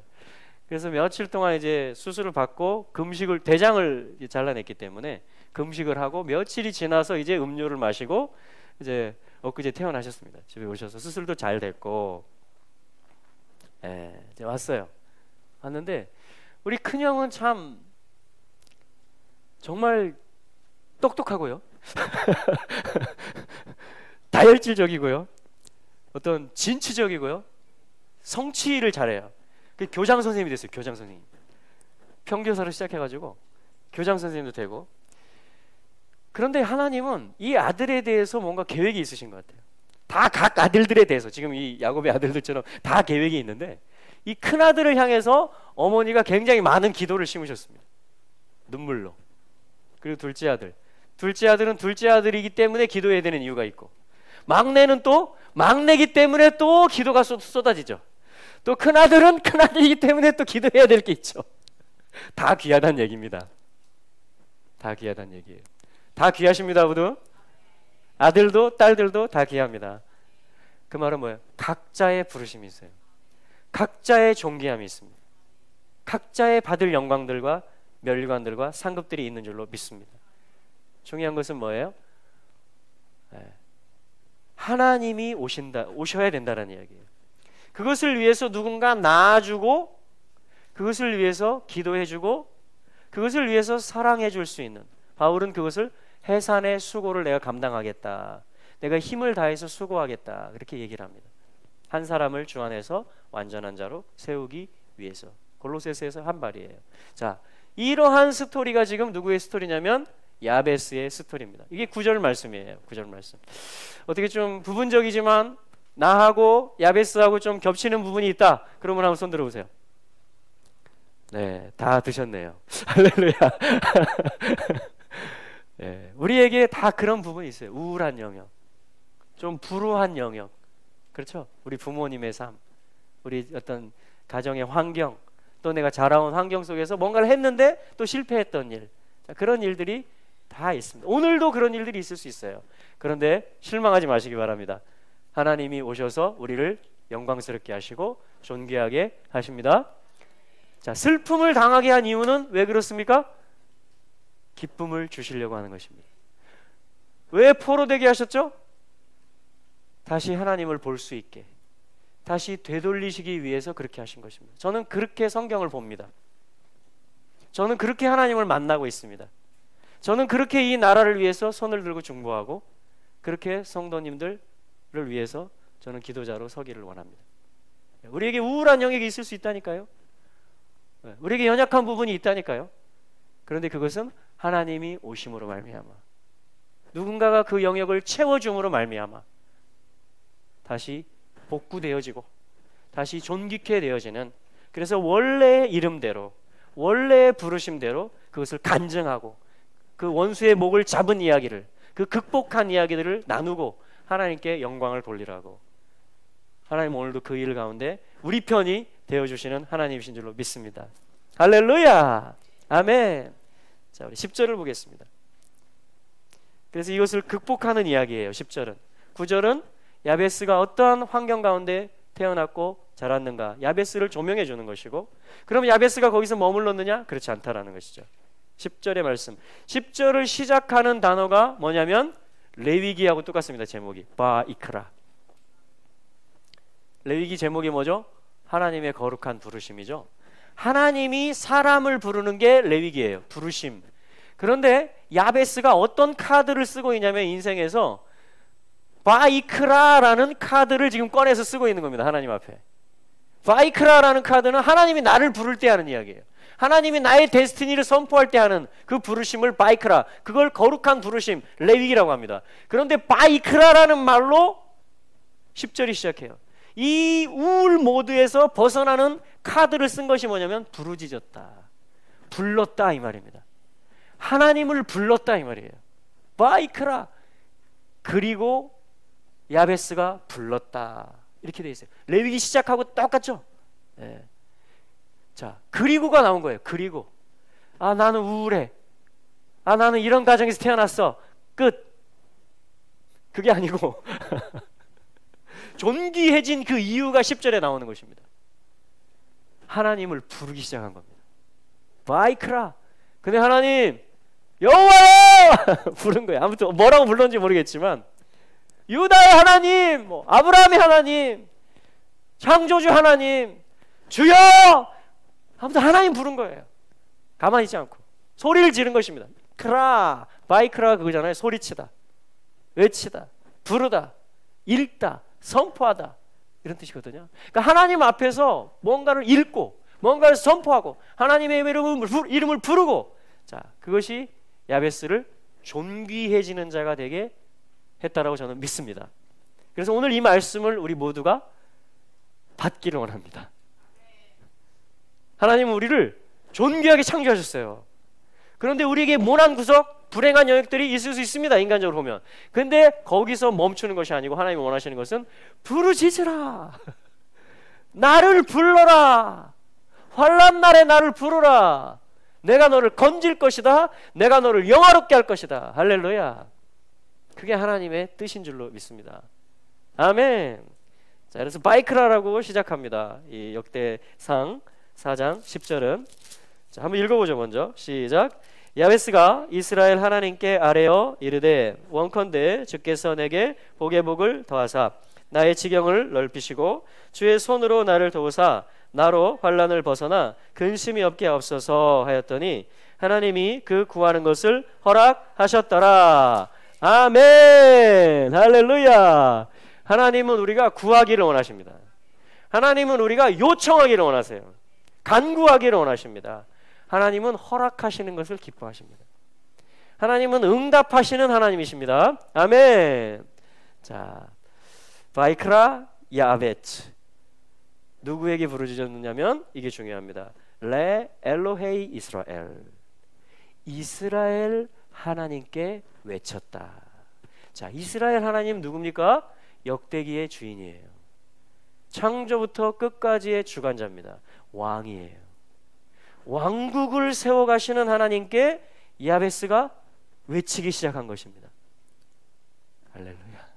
Speaker 3: 그래서 며칠 동안 이제 수술을 받고 대장을 잘라냈기 때문에 금식을 하고 며칠이 지나서 이제 음료를 마시고 이제 엊그제 퇴원하셨습니다. 집에 오셔서 수술도 잘 됐고, 이제 왔어요. 왔는데 우리 큰형은 참 정말 똑똑하고요, 다혈질적이고요, 어떤 진취적이고요, 성취를 잘해요. 그 교장 선생님이 됐어요. 교장 선생님. 평교사로 시작해가지고 교장 선생님도 되고. 그런데 하나님은 이 아들에 대해서 뭔가 계획이 있으신 것 같아요. 다 각 아들들에 대해서 지금 이 야곱의 아들들처럼 다 계획이 있는데 이 큰 아들을 향해서 어머니가 굉장히 많은 기도를 심으셨습니다. 눈물로. 그리고 둘째 아들은 둘째 아들이기 때문에 기도해야 되는 이유가 있고, 막내는 또 막내기 때문에 또 기도가 쏟아지죠. 또 큰아들은 큰아들이기 때문에 또 기도해야 될 게 있죠. 다 귀하다는 얘기입니다. 다 귀하다는 얘기예요. 다 귀하십니다. 모두 아들도 딸들도 다 귀합니다. 그 말은 뭐예요? 각자의 부르심이 있어요. 각자의 존귀함이 있습니다. 각자의 받을 영광들과 멸관들과 상급들이 있는 줄로 믿습니다. 중요한 것은 뭐예요? 하나님이 오셔야 된다는 이야기예요. 그것을 위해서 누군가 낳아주고, 그것을 위해서 기도해주고, 그것을 위해서 사랑해줄 수 있는, 바울은 그것을 해산의 수고를 내가 감당하겠다, 내가 힘을 다해서 수고하겠다, 그렇게 얘기를 합니다. 한 사람을 주 안에서 완전한 자로 세우기 위해서. 골로새서에서 한 말이에요. 자, 이러한 스토리가 지금 누구의 스토리냐면 야베스의 스토리입니다. 이게 9절 말씀이에요. 9절 말씀. 어떻게 좀 부분적이지만 나하고 야베스하고 좀 겹치는 부분이 있다. 그러면 한번 손 들어보세요. 네, 다 드셨네요. 할렐루야. 네, 우리에게 다 그런 부분이 있어요. 우울한 영역, 좀 불우한 영역, 그렇죠? 우리 부모님의 삶, 우리 어떤 가정의 환경, 또 내가 자라온 환경 속에서 뭔가를 했는데 또 실패했던 일, 자, 그런 일들이 다 있습니다. 오늘도 그런 일들이 있을 수 있어요. 그런데 실망하지 마시기 바랍니다. 하나님이 오셔서 우리를 영광스럽게 하시고 존귀하게 하십니다. 자, 슬픔을 당하게 한 이유는 왜 그렇습니까? 기쁨을 주시려고 하는 것입니다. 왜 포로되게 하셨죠? 다시 하나님을 볼 수 있게, 다시 되돌리시기 위해서 그렇게 하신 것입니다. 저는 그렇게 성경을 봅니다. 저는 그렇게 하나님을 만나고 있습니다. 저는 그렇게 이 나라를 위해서 손을 들고 중보하고, 그렇게 성도님들을 위해서 저는 기도자로 서기를 원합니다. 우리에게 우울한 영역이 있을 수 있다니까요. 우리에게 연약한 부분이 있다니까요. 그런데 그것은 하나님이 오심으로 말미암아, 누군가가 그 영역을 채워줌으로 말미암아 다시 복구되어지고 다시 존귀케 되어지는, 그래서 원래의 이름대로, 원래의 부르심대로 그것을 간증하고 그 원수의 목을 잡은 이야기를, 그 극복한 이야기들을 나누고 하나님께 영광을 돌리라고, 하나님 오늘도 그 일 가운데 우리 편이 되어주시는 하나님이신 줄로 믿습니다. 할렐루야, 아멘. 자, 우리 10절을 보겠습니다. 그래서 이것을 극복하는 이야기예요. 10절은. 9절은 야베스가 어떠한 환경 가운데 태어났고 자랐는가, 야베스를 조명해 주는 것이고, 그럼 야베스가 거기서 머물렀느냐? 그렇지 않다라는 것이죠. 10절의 말씀, 10절을 시작하는 단어가 뭐냐면 레위기하고 똑같습니다. 제목이 바이크라. 레위기 제목이 뭐죠? 하나님의 거룩한 부르심이죠. 하나님이 사람을 부르는 게 레위기예요. 부르심. 그런데 야베스가 어떤 카드를 쓰고 있냐면 인생에서 바이크라라는 카드를 지금 꺼내서 쓰고 있는 겁니다. 하나님 앞에. 바이크라라는 카드는 하나님이 나를 부를 때 하는 이야기예요. 하나님이 나의 데스티니를 선포할 때 하는 그 부르심을 바이크라, 그걸 거룩한 부르심, 레위기라고 합니다. 그런데 바이크라라는 말로 10절이 시작해요. 이 우울 모드에서 벗어나는 카드를 쓴 것이 뭐냐면 부르짖었다, 불렀다 이 말입니다. 하나님을 불렀다 이 말이에요. 바이크라. 그리고 야베스가 불렀다 이렇게 돼 있어요. 레위기 시작하고 똑같죠. 네. 자, 그리고가 나온 거예요. 그리고 아 나는 우울해, 아 나는 이런 가정에서 태어났어, 끝. 그게 아니고 존귀해진 그 이유가 10절에 나오는 것입니다. 하나님을 부르기 시작한 겁니다. 바이크라. 근데 하나님 여호와여 부른 거예요. 아무튼 뭐라고 불렀는지 모르겠지만 유다의 하나님, 뭐 아브라함의 하나님, 창조주 하나님, 주여! 아무튼 하나님 부른 거예요. 가만히 있지 않고 소리를 지른 것입니다. 크라, 바이크라 그거잖아요. 소리치다, 외치다, 부르다, 읽다, 선포하다 이런 뜻이거든요. 그러니까 하나님 앞에서 뭔가를 읽고 뭔가를 선포하고 하나님의 이름을 부르고, 자 그것이 야베스를 존귀해지는 자가 되게 했다라고 저는 믿습니다. 그래서 오늘 이 말씀을 우리 모두가 받기를 원합니다. 하나님은 우리를 존귀하게 창조하셨어요. 그런데 우리에게 모난 구석, 불행한 영역들이 있을 수 있습니다. 인간적으로 보면. 근데 거기서 멈추는 것이 아니고 하나님이 원하시는 것은 부르짖으라, 나를 불러라, 환난 날에 나를 부르라, 내가 너를 건질 것이다, 내가 너를 영화롭게 할 것이다. 할렐루야. 그게 하나님의 뜻인 줄로 믿습니다. 아멘. 자, 그래서 바이크라라고 시작합니다. 이 역대상 4장 10절은 자, 한번 읽어보죠. 먼저 시작. 야베스가 이스라엘 하나님께 아뢰어 이르되 원컨대 주께서 내게 복의 복을 더하사 나의 지경을 넓히시고 주의 손으로 나를 도우사 나로 환난을 벗어나 근심이 없게 하옵소서 하였더니 하나님이 그 구하는 것을 허락하셨더라. 아멘. 할렐루야. 하나님은 우리가 구하기를 원하십니다. 하나님은 우리가 요청하기를 원하세요. 간구하기를 원하십니다. 하나님은 허락하시는 것을 기뻐하십니다. 하나님은 응답하시는 하나님이십니다. 아멘. 자, 바이크라 야베츠. 누구에게 부르짖었느냐면 이게 중요합니다. 레 엘로헤이 이스라엘. 이스라엘 하나님께 외쳤다. 자, 이스라엘 하나님 누굽니까? 역대기의 주인이에요. 창조부터 끝까지의 주관자입니다. 왕이에요. 왕국을 세워가시는 하나님께 야베스가 외치기 시작한 것입니다. 할렐루야.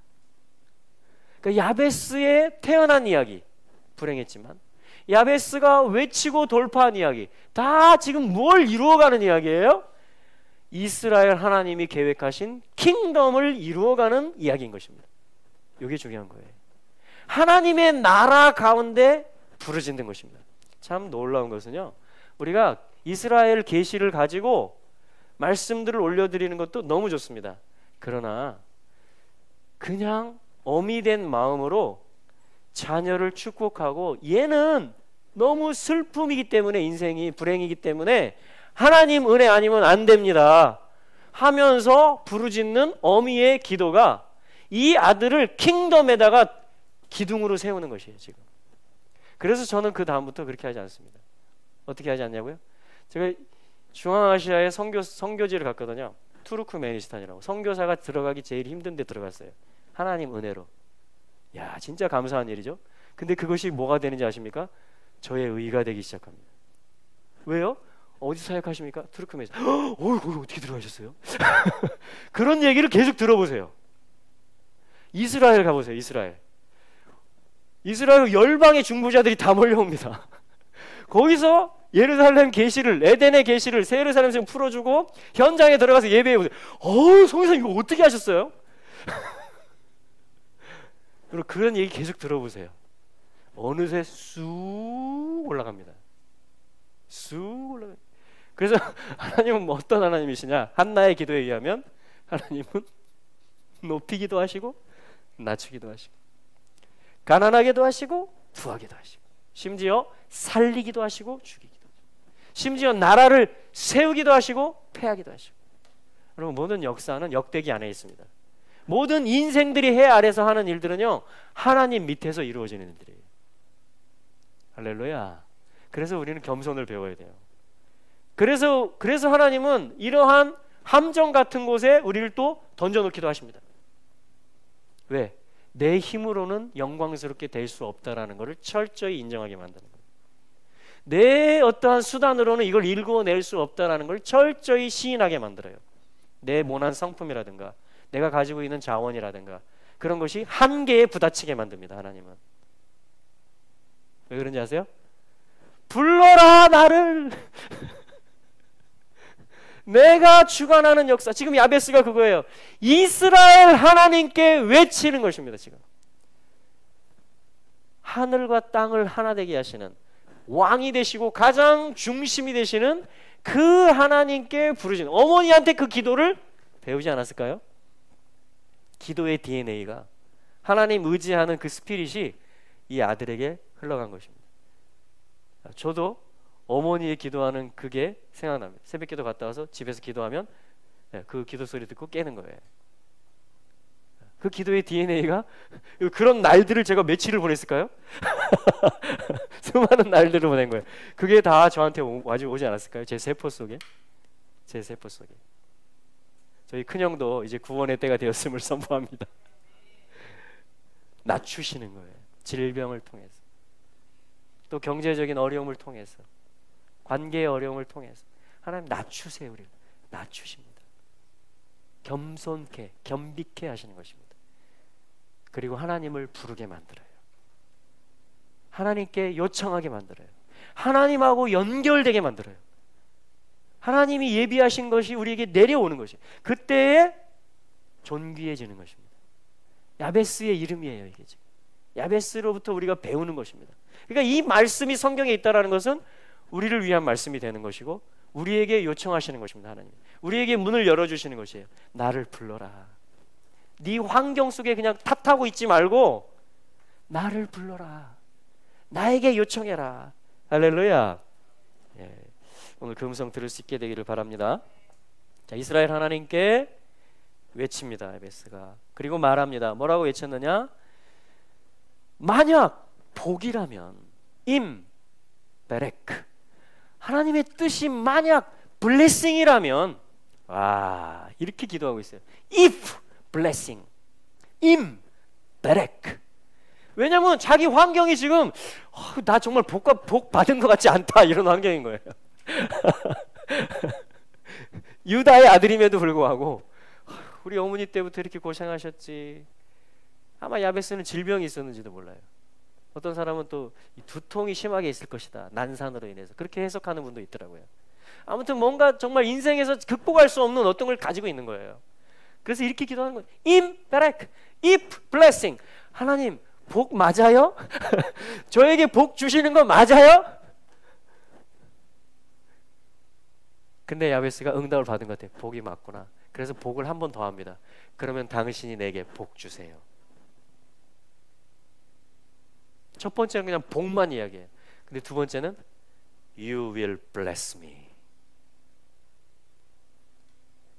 Speaker 3: 그러니까 야베스의 태어난 이야기, 불행했지만 야베스가 외치고 돌파한 이야기, 다 지금 뭘 이루어가는 이야기예요? 이스라엘 하나님이 계획하신 킹덤을 이루어가는 이야기인 것입니다. 이게 중요한 거예요. 하나님의 나라 가운데 부르짖는 것입니다. 참 놀라운 것은요, 우리가 이스라엘 계시를 가지고 말씀들을 올려드리는 것도 너무 좋습니다. 그러나 그냥 어미된 마음으로 자녀를 축복하고 얘는 너무 슬픔이기 때문에, 인생이 불행이기 때문에 하나님 은혜 아니면 안 됩니다 하면서 부르짖는 어미의 기도가 이 아들을 킹덤에다가 기둥으로 세우는 것이에요 지금. 그래서 저는 그 다음부터 그렇게 하지 않습니다. 어떻게 하지 않냐고요? 제가 중앙아시아에 선교지를 갔거든요. 투르크메니스탄이라고. 선교사가 들어가기 제일 힘든 데 들어갔어요. 하나님 은혜로. 야, 진짜 감사한 일이죠. 근데 그것이 뭐가 되는지 아십니까? 저의 의가 되기 시작합니다. 왜요? 어디 사역하십니까? 투르크메니스탄. 거기 어떻게 들어가셨어요? 그런 얘기를 계속 들어보세요. 이스라엘 가보세요. 이스라엘 열방의 중보자들이 다 몰려옵니다. 거기서 예루살렘 계시를, 에덴의 계시를 새 예루살렘에서 풀어주고 현장에 들어가서 예배해보세요. 송이사 이거 어떻게 하셨어요? 그리고 그런 얘기 계속 들어보세요. 어느새 쑥 올라갑니다. 쑥 올라가요. 그래서 하나님은 어떤 하나님이시냐? 한나의 기도에 의하면 하나님은 높이기도 하시고 낮추기도 하시고 가난하게도 하시고 부하게도 하시고 심지어 살리기도 하시고 죽이기도 하시고, 심지어 나라를 세우기도 하시고 패하기도 하시고. 여러분, 모든 역사는 역대기 안에 있습니다. 모든 인생들이 해 아래서 하는 일들은요, 하나님 밑에서 이루어지는 일들이에요. 할렐루야. 그래서 우리는 겸손을 배워야 돼요. 그래서 하나님은 이러한 함정 같은 곳에 우리를 또 던져놓기도 하십니다. 왜? 내 힘으로는 영광스럽게 될 수 없다라는 것을 철저히 인정하게 만드는 거예요. 내 어떠한 수단으로는 이걸 일궈낼 수 없다라는 걸 철저히 시인하게 만들어요. 내 모난 성품이라든가 내가 가지고 있는 자원이라든가 그런 것이 한계에 부딪히게 만듭니다. 하나님은. 왜 그런지 아세요? 불러라 나를. 내가 주관하는 역사. 지금 야베스가 그거예요. 이스라엘 하나님께 외치는 것입니다. 지금 하늘과 땅을 하나 되게 하시는 왕이 되시고 가장 중심이 되시는 그 하나님께 부르짖는, 어머니한테 그 기도를 배우지 않았을까요? 기도의 DNA가, 하나님 의지하는 그 스피릿이 이 아들에게 흘러간 것입니다. 저도 어머니의 기도하는 그게 생각납니다. 새벽기도 갔다 와서 집에서 기도하면 그 기도 소리 듣고 깨는 거예요. 그 기도의 DNA가, 그런 날들을 제가 며칠을 보냈을까요? 수많은 날들을 보낸 거예요. 그게 다 저한테 오지 않았을까요? 제 세포 속에. 저희 큰형도 이제 구원의 때가 되었음을 선포합니다. 낮추시는 거예요. 질병을 통해서, 또 경제적인 어려움을 통해서, 관계의 어려움을 통해서 하나님 낮추세요. 우리를 낮추십니다. 겸손케, 겸비케 하시는 것입니다. 그리고 하나님을 부르게 만들어요. 하나님께 요청하게 만들어요. 하나님하고 연결되게 만들어요. 하나님이 예비하신 것이 우리에게 내려오는 것이에요. 그때에 존귀해지는 것입니다. 야베스의 이름이에요. 이게 지금 야베스로부터 우리가 배우는 것입니다. 그러니까 이 말씀이 성경에 있다는 것은 우리를 위한 말씀이 되는 것이고, 우리에게 요청하시는 것입니다. 하나님 우리에게 문을 열어주시는 것이에요. 나를 불러라. 네 환경 속에 그냥 탓하고 있지 말고 나를 불러라. 나에게 요청해라. 할렐루야. 예. 오늘 그 음성 들을 수 있게 되기를 바랍니다. 자, 이스라엘 하나님께 외칩니다. 야베스가. 그리고 말합니다. 뭐라고 외쳤느냐? 만약 복이라면 임 베레크, 하나님의 뜻이 만약 블레싱이라면, 와, 이렇게 기도하고 있어요. if blessing, 임 베레크. 왜냐하면 자기 환경이 지금 나 정말 복 받은 것 같지 않다, 이런 환경인 거예요. 유다의 아들임에도 불구하고 우리 어머니 때부터 이렇게 고생하셨지. 아마 야베스는 질병이 있었는지도 몰라요. 어떤 사람은 또 두통이 심하게 있을 것이다, 난산으로 인해서. 그렇게 해석하는 분도 있더라고요. 아무튼 뭔가 정말 인생에서 극복할 수 없는 어떤 걸 가지고 있는 거예요. 그래서 이렇게 기도하는 거예요. 임 베레크, if blessing. 하나님 복 맞아요? 저에게 복 주시는 거 맞아요? 근데 야베스가 응답을 받은 것 같아요. 복이 맞구나. 그래서 복을 한 번 더 합니다. 그러면 당신이 내게 복 주세요. 첫 번째는 그냥 복만 이야기해요. 근데 두 번째는 You will bless me.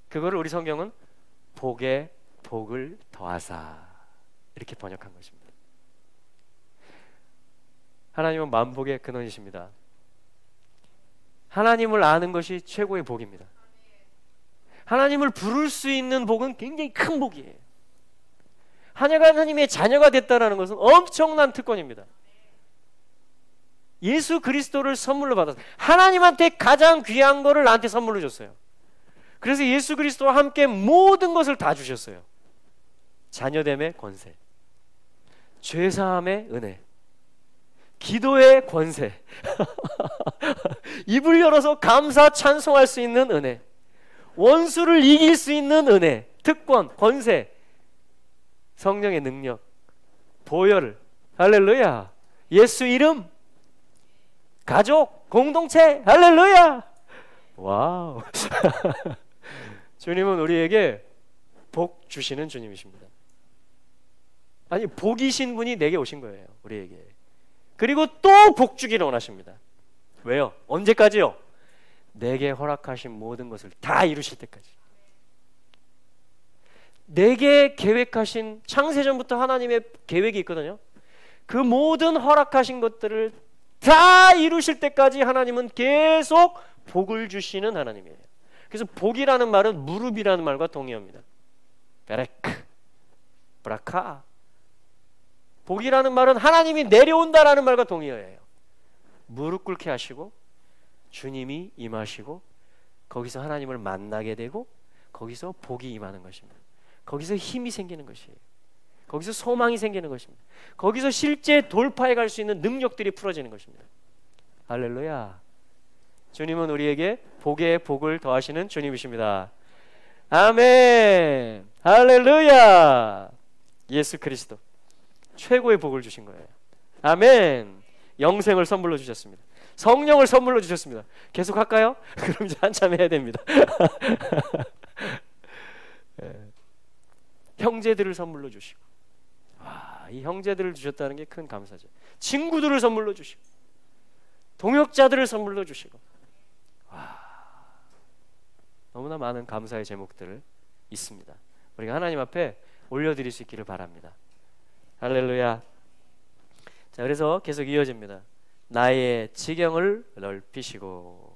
Speaker 3: 그거를 우리 성경은 복에 복을 더하사 이렇게 번역한 것입니다. 하나님은 만복의 근원이십니다. 하나님을 아는 것이 최고의 복입니다. 하나님을 부를 수 있는 복은 굉장히 큰 복이에요. 하나님의 자녀가 됐다는 것은 엄청난 특권입니다. 예수 그리스도를 선물로 받았어요. 하나님한테 가장 귀한 거를 나한테 선물로 줬어요. 그래서 예수 그리스도와 함께 모든 것을 다 주셨어요. 자녀됨의 권세, 죄사함의 은혜, 기도의 권세, 입을 열어서 감사 찬송할 수 있는 은혜, 원수를 이길 수 있는 은혜, 특권, 권세, 성령의 능력, 보혈, 할렐루야, 예수 이름, 가족, 공동체, 할렐루야. 와우. 주님은 우리에게 복 주시는 주님이십니다. 아니, 복이신 분이 내게 오신 거예요. 우리에게. 그리고 또 복 주기를 원하십니다. 왜요? 언제까지요? 내게 허락하신 모든 것을 다 이루실 때까지. 내게 계획하신, 창세전부터 하나님의 계획이 있거든요. 그 모든 허락하신 것들을 다 이루실 때까지 하나님은 계속 복을 주시는 하나님이에요. 그래서 복이라는 말은 무릎이라는 말과 동의합니다. 베레크, 브라카. 복이라는 말은 하나님이 내려온다라는 말과 동의어예요. 무릎 꿇게 하시고 주님이 임하시고 거기서 하나님을 만나게 되고 거기서 복이 임하는 것입니다. 거기서 힘이 생기는 것이에요. 거기서 소망이 생기는 것입니다. 거기서 실제 돌파해 갈 수 있는 능력들이 풀어지는 것입니다. 할렐루야. 주님은 우리에게 복에 복을 더하시는 주님이십니다. 아멘. 할렐루야. 예수 그리스도 최고의 복을 주신 거예요. 아멘. 영생을 선물로 주셨습니다. 성령을 선물로 주셨습니다. 계속 할까요? 그럼 이제 한참 해야 됩니다. 형제들을 선물로 주시고, 와, 이 형제들을 주셨다는 게 큰 감사죠. 친구들을 선물로 주시고, 동역자들을 선물로 주시고, 와, 너무나 많은 감사의 제목들 있습니다. 우리가 하나님 앞에 올려드릴 수 있기를 바랍니다. 할렐루야. 자, 그래서 계속 이어집니다. 나의 지경을 넓히시고.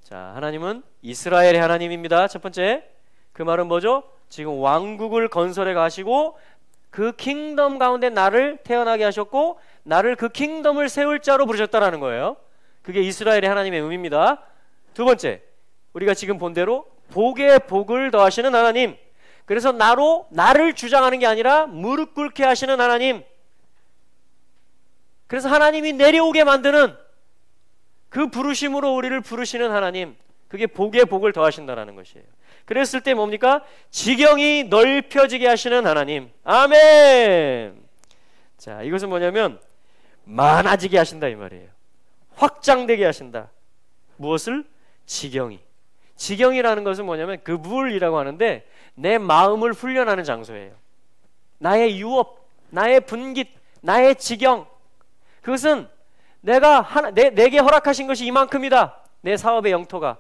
Speaker 3: 자, 하나님은 이스라엘의 하나님입니다. 첫 번째, 그 말은 뭐죠? 지금 왕국을 건설해 가시고 그 킹덤 가운데 나를 태어나게 하셨고 나를 그 킹덤을 세울 자로 부르셨다라는 거예요. 그게 이스라엘의 하나님의 의미입니다. 두 번째, 우리가 지금 본 대로 복에 복을 더하시는 하나님. 그래서 나를 주장하는 게 아니라 무릎 꿇게 하시는 하나님. 그래서 하나님이 내려오게 만드는 그 부르심으로 우리를 부르시는 하나님. 그게 복에 복을 더하신다라는 것이에요. 그랬을 때 뭡니까? 지경이 넓혀지게 하시는 하나님. 아멘. 자, 이것은 뭐냐면 많아지게 하신다 이 말이에요. 확장되게 하신다. 무엇을? 지경이. 지경이라는 것은 뭐냐면 그 물이라고 하는데 내 마음을 훈련하는 장소예요. 나의 유업, 나의 분깃, 나의 지경. 그것은 내게 허락하신 것이 이만큼이다. 내 사업의 영토가,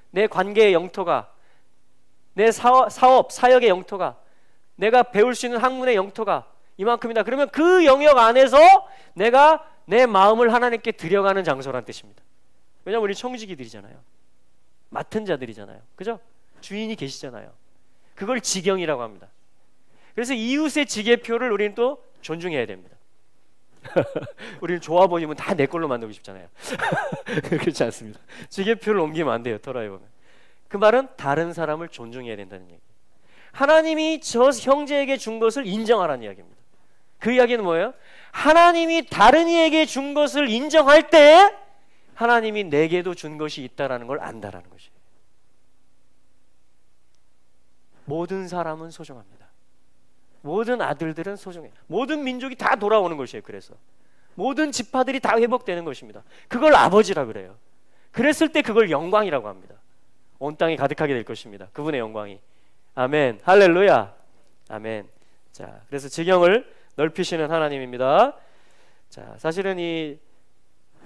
Speaker 3: 내 관계의 영토가, 내 사역의 영토가, 내가 배울 수 있는 학문의 영토가 이만큼이다. 그러면 그 영역 안에서 내가 내 마음을 하나님께 드려가는 장소란 뜻입니다. 왜냐하면 우리 청지기들이잖아요. 맡은 자들이잖아요. 그죠? 주인이 계시잖아요. 그걸 지경이라고 합니다. 그래서 이웃의 지게표를 우리는 또 존중해야 됩니다. 우리는 좋아 보이면 다 내 걸로 만들고 싶잖아요. 그렇지 않습니다. 지게표를 옮기면 안 돼요. 토라에 보면. 그 말은 다른 사람을 존중해야 된다는 얘기. 하나님이 저 형제에게 준 것을 인정하라는 이야기입니다. 그 이야기는 뭐예요? 하나님이 다른 이에게 준 것을 인정할 때 하나님이 내게도 준 것이 있다라는 걸 안다라는 것이에요. 모든 사람은 소중합니다. 모든 아들들은 소중해요. 모든 민족이 다 돌아오는 것이에요. 그래서 모든 지파들이 다 회복되는 것입니다. 그걸 아버지라 그래요. 그랬을 때 그걸 영광이라고 합니다. 온 땅이 가득하게 될 것입니다. 그분의 영광이. 아멘. 할렐루야. 아멘. 자, 그래서 지경을 넓히시는 하나님입니다. 자, 사실은 이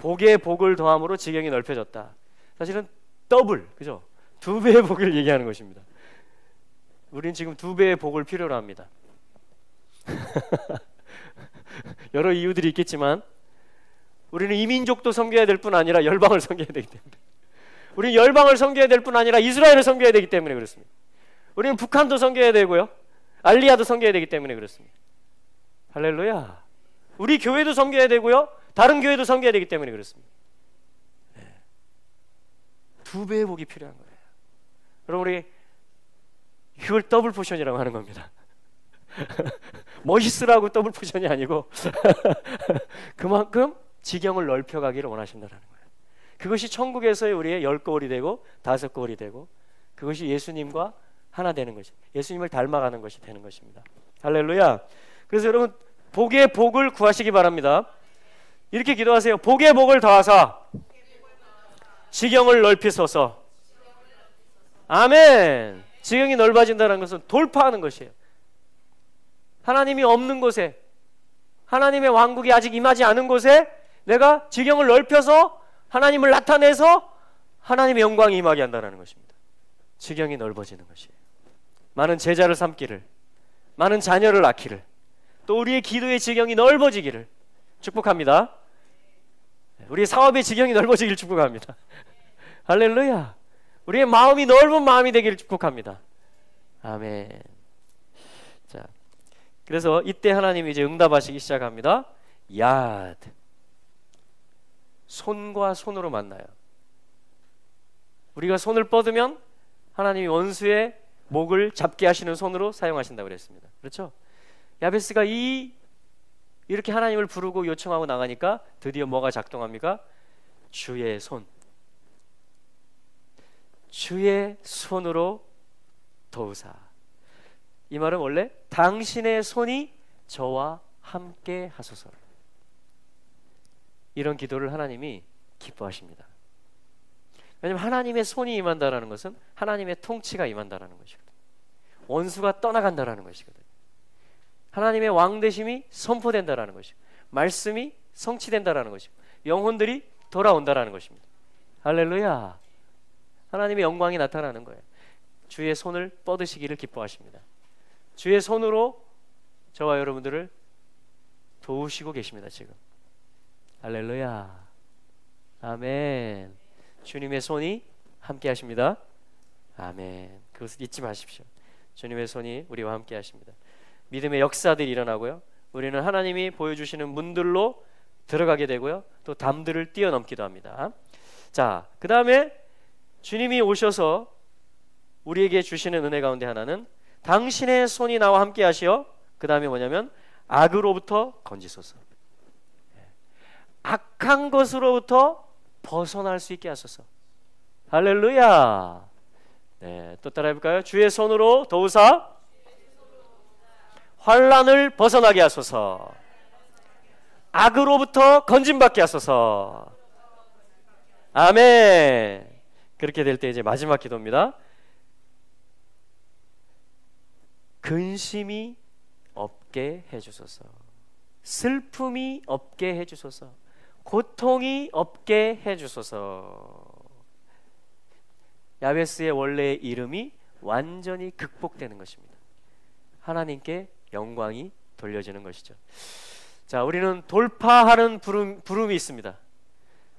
Speaker 3: 복에 복을 더함으로 지경이 넓혀졌다. 사실은 더블, 그죠? 2배의 복을 얘기하는 것입니다. 우리는 지금 2배의 복을 필요로 합니다. 여러 이유들이 있겠지만 우리는 이민족도 섬겨야 될 뿐 아니라 열방을 섬겨야 되기 때문에, 우리는 열방을 섬겨야 될 뿐 아니라 이스라엘을 섬겨야 되기 때문에 그렇습니다. 우리는 북한도 섬겨야 되고요, 알리아도 섬겨야 되기 때문에 그렇습니다. 할렐루야. 우리 교회도 섬겨야 되고요, 다른 교회도 섬겨야 되기 때문에 그렇습니다. 네. 2배의 복이 필요한 거예요. 여러분, 우리 이걸 더블 포션이라고 하는 겁니다. 멋있으라고 더블 포션이 아니고 그만큼 지경을 넓혀가기를 원하신다는 거예요. 그것이 천국에서의 우리의 10거울이 되고 5거울이 되고, 그것이 예수님과 하나 되는 것이, 예수님을 닮아가는 것이 되는 것입니다. 할렐루야. 그래서 여러분, 복의 복을 구하시기 바랍니다. 이렇게 기도하세요. 복의 복을 더하사 지경을 넓히소서. 아멘. 지경이 넓어진다는 것은 돌파하는 것이에요. 하나님이 없는 곳에, 하나님의 왕국이 아직 임하지 않은 곳에 내가 지경을 넓혀서 하나님을 나타내서 하나님의 영광이 임하게 한다는 것입니다. 지경이 넓어지는 것이에요. 많은 제자를 삼기를, 많은 자녀를 낳기를, 또 우리의 기도의 지경이 넓어지기를 축복합니다. 우리의 사업의 지경이 넓어지기를 축복합니다. 할렐루야. 우리의 마음이 넓은 마음이 되기를 축복합니다. 아멘. 자, 그래서 이때 하나님이 이제 응답하시기 시작합니다. 야드. 손과 손으로 만나요. 우리가 손을 뻗으면 하나님이 원수의 목을 잡게 하시는 손으로 사용하신다고 그랬습니다. 그렇죠? 야베스가 이렇게 하나님을 부르고 요청하고 나가니까 드디어 뭐가 작동합니까? 주의 손. 주의 손으로 도우사. 이 말은 원래 당신의 손이 저와 함께 하소서. 이런 기도를 하나님이 기뻐하십니다. 왜냐하면 하나님의 손이 임한다라는 것은 하나님의 통치가 임한다라는 것이거든요. 원수가 떠나간다라는 것이거든요. 하나님의 왕되심이 선포된다라는 것이고, 말씀이 성취된다라는 것이고, 영혼들이 돌아온다라는 것입니다. 할렐루야. 하나님의 영광이 나타나는 거예요. 주의 손을 뻗으시기를 기뻐하십니다. 주의 손으로 저와 여러분들을 도우시고 계십니다. 지금. 할렐루야. 아멘. 주님의 손이 함께 하십니다. 아멘. 그것을 잊지 마십시오. 주님의 손이 우리와 함께 하십니다. 믿음의 역사들이 일어나고요, 우리는 하나님이 보여주시는 문들로 들어가게 되고요, 또 담들을 뛰어넘기도 합니다. 자, 그 다음에 주님이 오셔서 우리에게 주시는 은혜 가운데 하나는 당신의 손이 나와 함께 하시어, 그 다음에 뭐냐면 악으로부터 건지소서. 악한 것으로부터 벗어날 수 있게 하소서. 할렐루야. 네, 또 따라 해볼까요? 주의 손으로 도우사 환난을 벗어나게 하소서. 악으로부터 건짐받게 하소서. 아멘. 그렇게 될 때 이제 마지막 기도입니다. 근심이 없게 해주소서. 슬픔이 없게 해주소서. 고통이 없게 해주소서. 야베스의 원래의 이름이 완전히 극복되는 것입니다. 하나님께 영광이 돌려지는 것이죠. 자, 우리는 돌파하는 부름이 있습니다.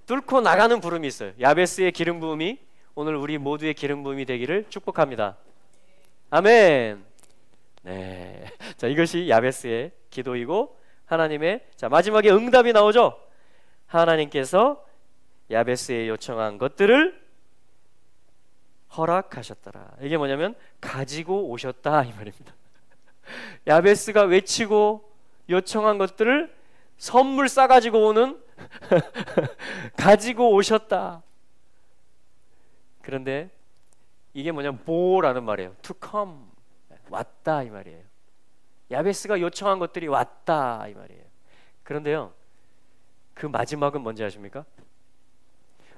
Speaker 3: 뚫고 나가는 부름이 있어요. 야베스의 기름 부음이 오늘 우리 모두의 기름 부음이 되기를 축복합니다. 아멘. 네. 자, 이것이 야베스의 기도이고 하나님의, 자, 마지막에 응답이 나오죠. 하나님께서 야베스에 요청한 것들을 허락하셨더라. 이게 뭐냐면 가지고 오셨다 이 말입니다. 야베스가 외치고 요청한 것들을 선물 싸가지고 오는 가지고 오셨다. 그런데 이게 뭐냐면 보라는 말이에요. To come. 왔다 이 말이에요. 야베스가 요청한 것들이 왔다 이 말이에요. 그런데요, 그 마지막은 뭔지 아십니까?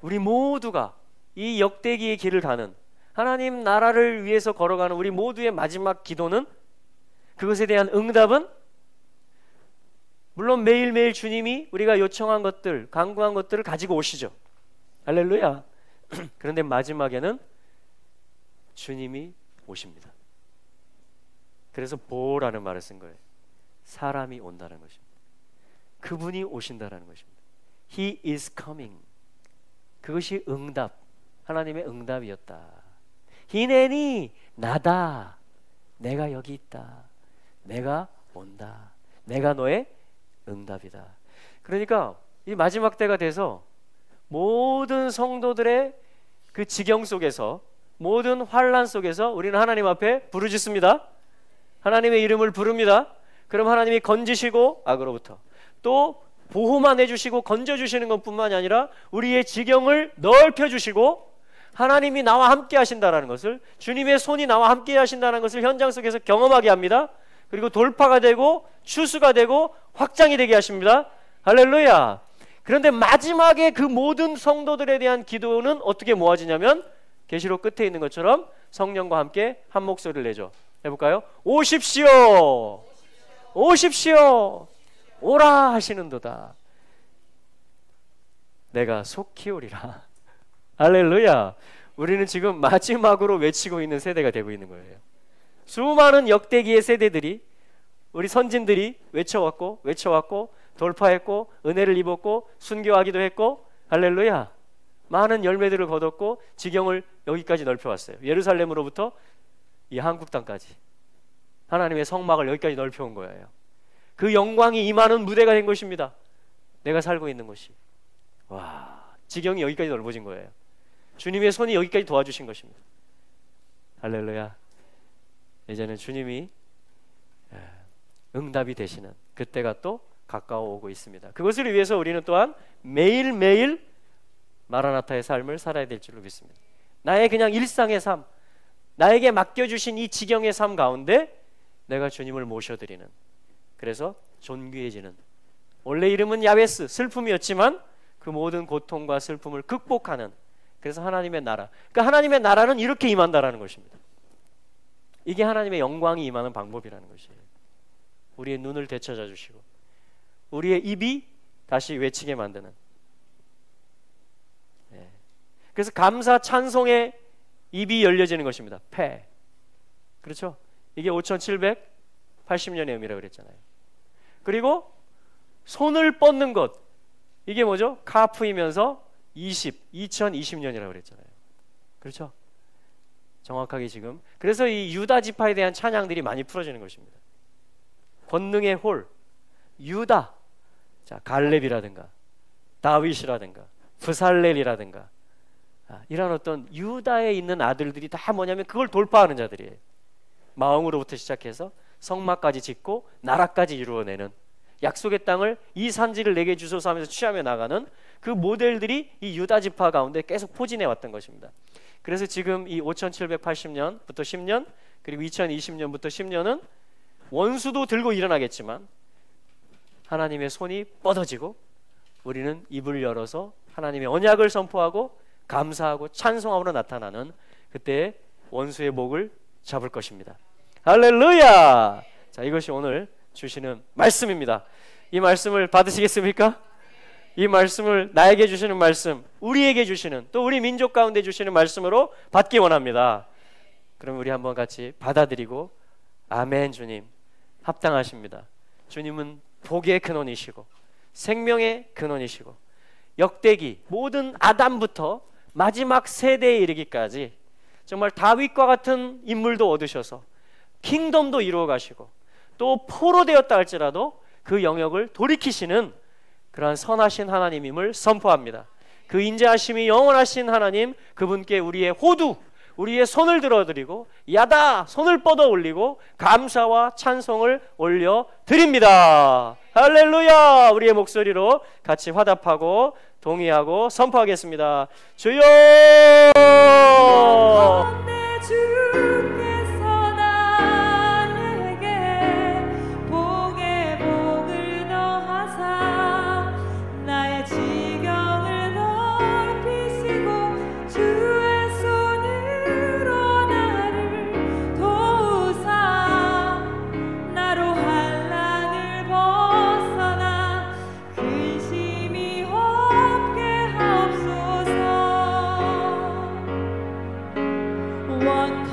Speaker 3: 우리 모두가 이 역대기의 길을 가는, 하나님 나라를 위해서 걸어가는 우리 모두의 마지막 기도는, 그것에 대한 응답은 물론 매일매일 주님이 우리가 요청한 것들, 간구한 것들을 가지고 오시죠. 할렐루야. 그런데 마지막에는 주님이 오십니다. 그래서 보라는 말을 쓴 거예요. 사람이 온다는 것입니다. 그분이 오신다는 것입니다. He is coming. 그것이 응답, 하나님의 응답이었다. 히네니 나다. 내가 여기 있다. 내가 온다. 내가 너의 응답이다. 그러니까 이 마지막 때가 돼서 모든 성도들의 그 지경 속에서, 모든 환난 속에서 우리는 하나님 앞에 부르짖습니다. 하나님의 이름을 부릅니다. 그럼 하나님이 건지시고 악으로부터, 또 보호만 해주시고 건져주시는 것뿐만이 아니라 우리의 지경을 넓혀주시고 하나님이 나와 함께 하신다는 것을, 주님의 손이 나와 함께 하신다는 것을 현장 속에서 경험하게 합니다. 그리고 돌파가 되고 추수가 되고 확장이 되게 하십니다. 할렐루야. 그런데 마지막에 그 모든 성도들에 대한 기도는 어떻게 모아지냐면 계시록 끝에 있는 것처럼 성령과 함께 한 목소리를 내죠. 해볼까요? 오십시오. 오십시오. 오라 하시는도다. 내가 속히 오리라. 할렐루야. 우리는 지금 마지막으로 외치고 있는 세대가 되고 있는 거예요. 수많은 역대기의 세대들이, 우리 선진들이 외쳐왔고 돌파했고 은혜를 입었고 순교하기도 했고, 할렐루야, 많은 열매들을 거뒀고 지경을 여기까지 넓혀왔어요. 예루살렘으로부터 이 한국 땅까지 하나님의 성막을 여기까지 넓혀온 거예요. 그 영광이 임하는 무대가 된 것입니다. 내가 살고 있는 곳이. 와, 지경이 여기까지 넓어진 거예요. 주님의 손이 여기까지 도와주신 것입니다. 할렐루야. 이제는 주님이 응답이 되시는 그때가 또 가까워 오고 있습니다. 그것을 위해서 우리는 또한 매일매일 마라나타의 삶을 살아야 될 줄로 믿습니다. 나의 그냥 일상의 삶, 나에게 맡겨주신 이 지경의 삶 가운데 내가 주님을 모셔드리는, 그래서 존귀해지는, 원래 이름은 야베스, 슬픔이었지만 그 모든 고통과 슬픔을 극복하는, 그래서 하나님의 나라, 그러니까 하나님의 나라는 이렇게 임한다라는 것입니다. 이게 하나님의 영광이 임하는 방법이라는 것이에요. 우리의 눈을 되찾아 주시고 우리의 입이 다시 외치게 만드는. 그래서 감사 찬송의 입이 열려지는 것입니다. 폐. 그렇죠? 이게 5780년의 의미라고 그랬잖아요. 그리고 손을 뻗는 것, 이게 뭐죠? 카프이면서 2020년이라고 그랬잖아요. 그렇죠? 정확하게 지금. 그래서 이 유다 지파에 대한 찬양들이 많이 풀어지는 것입니다. 권능의 홀, 유다, 자, 갈렙이라든가 다윗이라든가 브살렐이라든가, 이런 어떤 유다에 있는 아들들이 다 뭐냐면 그걸 돌파하는 자들이에요. 마음으로부터 시작해서 성막까지 짓고 나라까지 이루어내는, 약속의 땅을 이 산지를 내게 주소서 하면서 취하며 나가는 그 모델들이 이 유다 지파 가운데 계속 포진해 왔던 것입니다. 그래서 지금 이 5780년부터 10년, 그리고 2020년부터 10년은 원수도 들고 일어나겠지만 하나님의 손이 뻗어지고 우리는 입을 열어서 하나님의 언약을 선포하고 감사하고 찬송함으로 나타나는, 그때 원수의 목을 잡을 것입니다. 할렐루야. 자, 이것이 오늘 주시는 말씀입니다. 이 말씀을 받으시겠습니까? 이 말씀을 나에게 주시는 말씀, 우리에게 주시는, 또 우리 민족 가운데 주시는 말씀으로 받기 원합니다. 그럼 우리 한번 같이 받아들이고 아멘. 주님 합당하십니다. 주님은 복의 근원이시고 생명의 근원이시고 역대기 모든 아담부터 마지막 세대에 이르기까지 정말 다윗과 같은 인물도 얻으셔서 킹덤도 이루어 가시고 또 포로되었다 할지라도 그 영역을 돌이키시는 그러한 선하신 하나님임을 선포합니다. 그 인자하심이 영원하신 하나님, 그분께 우리의 호두, 우리의 손을 들어드리고 야다 손을 뻗어 올리고 감사와 찬송을 올려 드립니다. 할렐루야. 우리의 목소리로 같이 화답하고 동의하고 선포하겠습니다. 주여!
Speaker 1: one